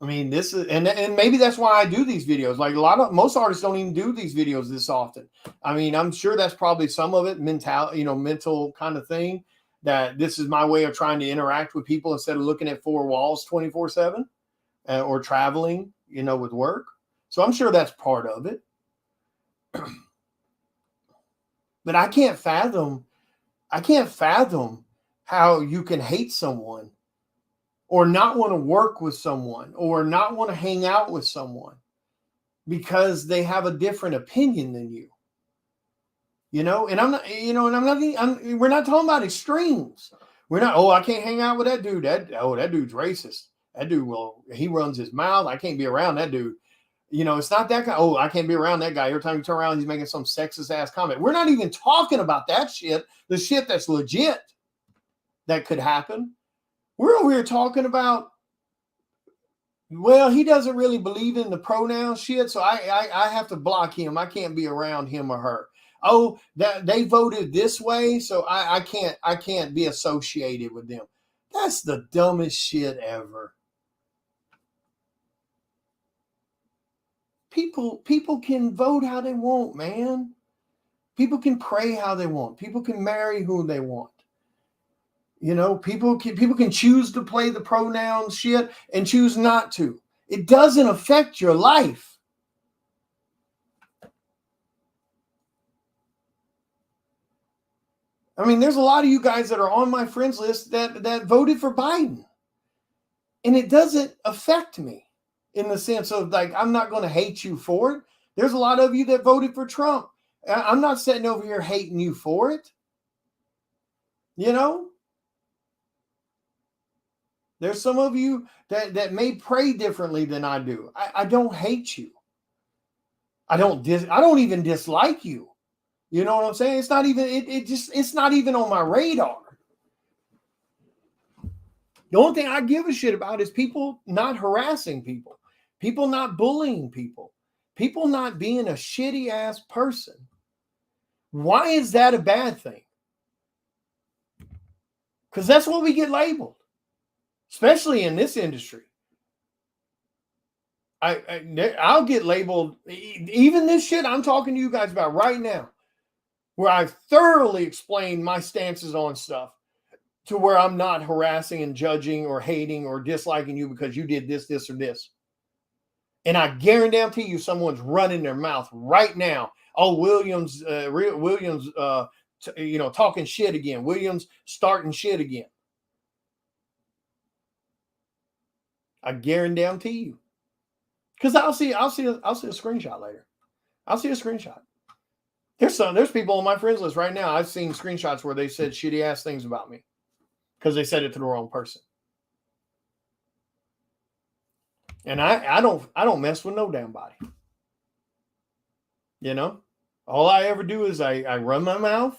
I mean, this is, and maybe that's why I do these videos. Like most artists don't even do these videos this often. I mean, I'm sure that's probably some of it, mental kind of thing, that this is my way of trying to interact with people instead of looking at four walls 24/7 or traveling, with work. So I'm sure that's part of it. But I can't fathom how you can hate someone or not want to work with someone or not want to hang out with someone because they have a different opinion than you. And I'm not, we're not talking about extremes. We're not, I can't hang out with that dude. That dude's racist. That dude, he runs his mouth. I can't be around that dude. It's not that guy. I can't be around that guy. Every time you turn around, he's making some sexist ass comment. We're not even talking about that shit. The shit that's legit that could happen. We're over here talking about, he doesn't really believe in the pronoun shit, so I have to block him. I can't be around him or her. Oh, that they voted this way, so I can't be associated with them. That's the dumbest shit ever. People can vote how they want, man. People can pray how they want. People can marry who they want. People can choose to play the pronoun shit and choose not to. It doesn't affect your life. I mean, there's a lot of you guys that are on my friends list that voted for Biden. And it doesn't affect me in the sense of, like, I'm not going to hate you for it. There's a lot of you that voted for Trump. I'm not sitting over here hating you for it. There's some of you that may pray differently than I do. I don't hate you. I don't even dislike you. You know what I'm saying? It's not even, it's not even on my radar. The only thing I give a shit about is people not harassing people, people not bullying people, people not being a shitty ass person. Why is that a bad thing? Because that's what we get labeled. Especially in this industry. I'll get labeled, even this shit I'm talking to you guys about right now, where I thoroughly explain my stances on stuff. to where I'm not harassing and judging or hating or disliking you because you did this, this, or this. And I guarantee you someone's running their mouth right now. Oh, Williams, talking shit again. Williams starting shit again. I guarantee you. Because I'll see a screenshot later. I'll see a screenshot. There's people on my friends list right now. I've seen screenshots where they said shitty ass things about me because they said it to the wrong person. And I don't mess with no damn body. You know, all I ever do is I run my mouth,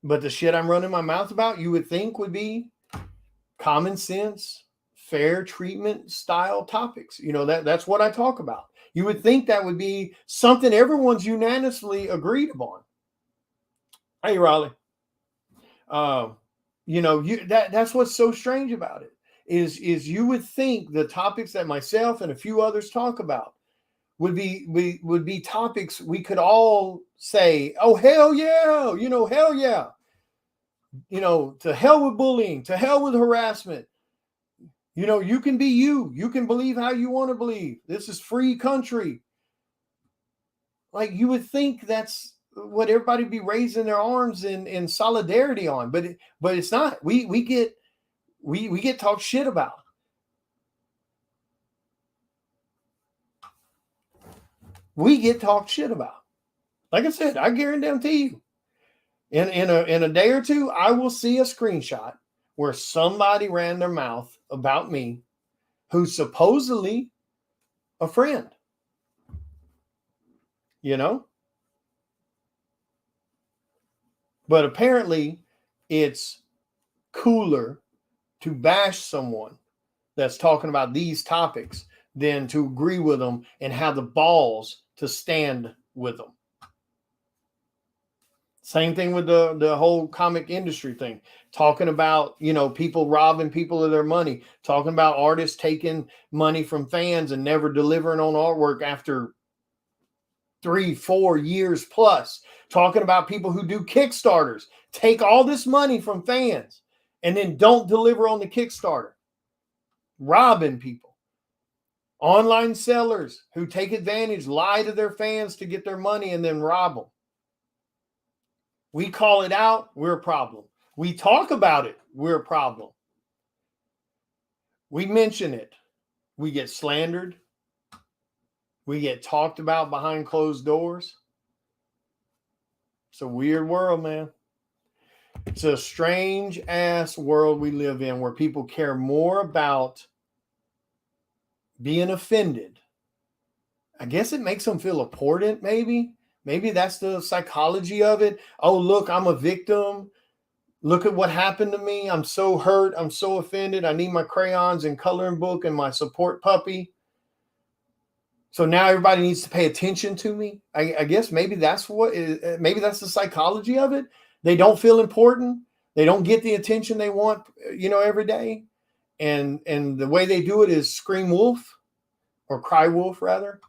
but the shit I'm running my mouth about, you would think would be common sense, fair treatment style topics. You know, that's what I talk about. You would think that would be something everyone's unanimously agreed upon. Hey, Raleigh. That's what's so strange about it is you would think the topics that myself and a few others talk about would be topics we could all say, oh, hell yeah, hell yeah. To hell with bullying, to hell with harassment. You can be you. You can believe how you want to believe. This is free country. Like you would think that's what everybody be raising their arms in solidarity on, but it's not. We get talked shit about. We get talked shit about. Like I said, I guarantee you, in a day or two, I will see a screenshot where somebody ran their mouth about me, who's supposedly a friend. But apparently, it's cooler to bash someone that's talking about these topics than to agree with them and have the balls to stand with them. Same thing with the whole comic industry thing, talking about, people robbing people of their money, talking about artists taking money from fans and never delivering on artwork after 3-4 years plus, talking about people who do Kickstarters, take all this money from fans and then don't deliver on the Kickstarter, robbing people, online sellers who take advantage, lie to their fans to get their money and then rob them. We call it out, we're a problem. We talk about it, we're a problem. We mention it, we get slandered. We get talked about behind closed doors. It's a weird world, man. It's a strange ass world we live in where people care more about being offended. I guess it makes them feel important, maybe. Maybe that's the psychology of it. Oh, look, I'm a victim. Look at what happened to me. I'm so hurt. I'm so offended. I need my crayons and coloring book and my support puppy. So now everybody needs to pay attention to me. I guess maybe that's maybe that's the psychology of it. They don't feel important. They don't get the attention they want, every day. And the way they do it is scream wolf or cry wolf, rather.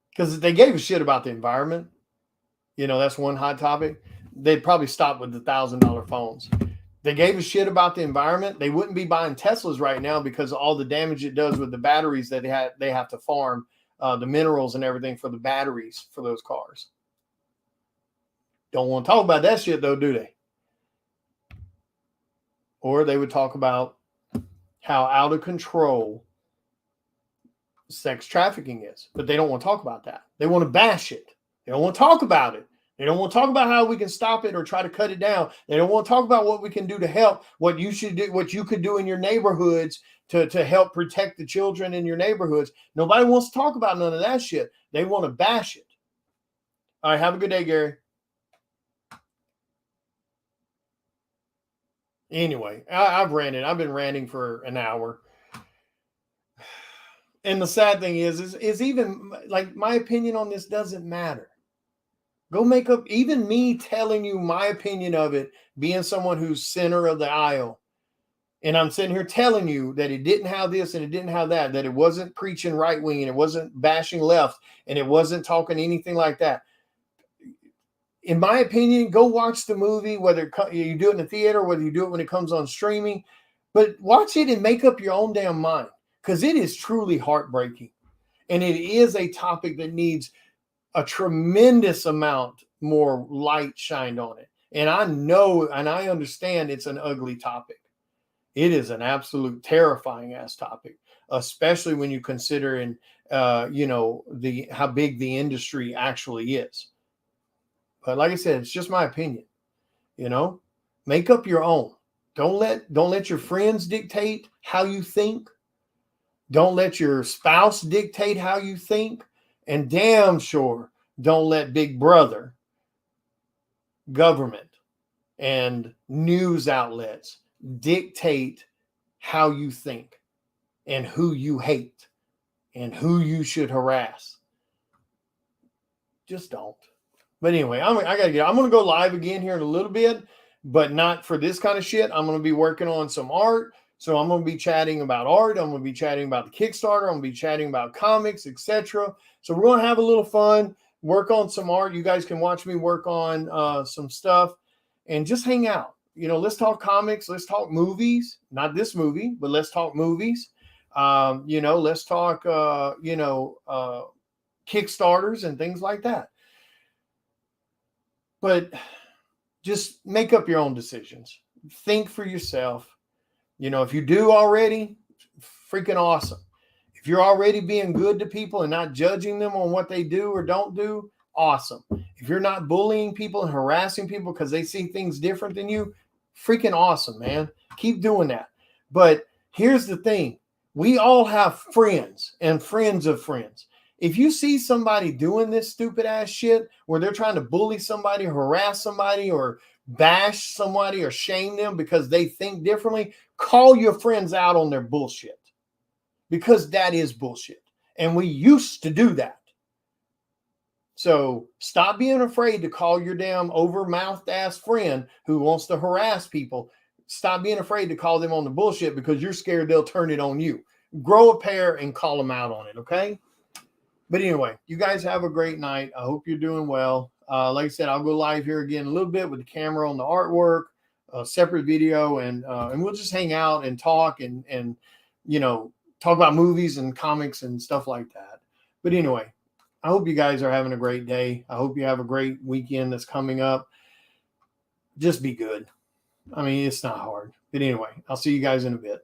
Because if they gave a shit about the environment, that's one hot topic, they'd probably stop with the $1,000 phones. They gave a shit about the environment, they wouldn't be buying Teslas right now because of all the damage it does with the batteries that they have to farm, the minerals and everything for the batteries for those cars. Don't want to talk about that shit though, do they? Or they would talk about how out of control sex trafficking is, but they don't want to talk about that. They want to bash it. They don't want to talk about it. They don't want to talk about how we can stop it or try to cut it down. They don't want to talk about what we can do to help, what you should do, what you could do in your neighborhoods to help protect the children in your neighborhoods. Nobody wants to talk about none of that shit. They want to bash it. All right, have a good day, Gary. Anyway, I've ranted. I've been ranting for an hour. And the sad thing is even like my opinion on this doesn't matter. Go make up, even me telling you my opinion of it, being someone who's center of the aisle And I'm sitting here telling you that it didn't have this and it didn't have that, that it wasn't preaching right wing and it wasn't bashing left and it wasn't talking anything like that. In my opinion, go watch the movie, whether you do it in the theater, whether you do it when it comes on streaming, but watch it and make up your own damn mind, because it is truly heartbreaking. And it is a topic that needs a tremendous amount more light shined on it. And I know and I understand it's an ugly topic. It is an absolute terrifying ass topic, especially when you consider how big the industry actually is. But like I said, it's just my opinion. Make up your own. Don't let your friends dictate how you think. Don't let your spouse dictate how you think. And damn sure don't let Big Brother, government, and news outlets dictate how you think and who you hate and who you should harass. Just don't. But anyway, I'm going to go live again here in a little bit, but not for this kind of shit. I'm going to be working on some art. So I'm going to be chatting about art. I'm going to be chatting about the Kickstarter. I'm going to be chatting about comics, etc. So we're going to have a little fun, work on some art. You guys can watch me work on some stuff and just hang out. Let's talk comics. Let's talk movies. Not this movie, but let's talk movies. Let's talk, Kickstarters and things like that. But just make up your own decisions. Think for yourself. If you do already, freaking awesome. If you're already being good to people and not judging them on what they do or don't do, awesome. If you're not bullying people and harassing people because they see things different than you, freaking awesome, man. Keep doing that. But here's the thing. We all have friends and friends of friends. If you see somebody doing this stupid ass shit where they're trying to bully somebody, harass somebody, or bash somebody or shame them because they think differently, call your friends out on their bullshit, because that is bullshit. And we used to do that. So stop being afraid to call your damn over-mouthed ass friend who wants to harass people. Stop being afraid to call them on the bullshit because you're scared they'll turn it on you. Grow a pair and call them out on it, okay? But anyway, you guys have a great night. I hope you're doing well. Like I said, I'll go live here again a little bit with the camera on the artwork, a separate video, and we'll just hang out and talk and talk about movies and comics and stuff like that. But anyway, I hope you guys are having a great day. I hope you have a great weekend that's coming up. Just be good. I mean, it's not hard. But anyway, I'll see you guys in a bit.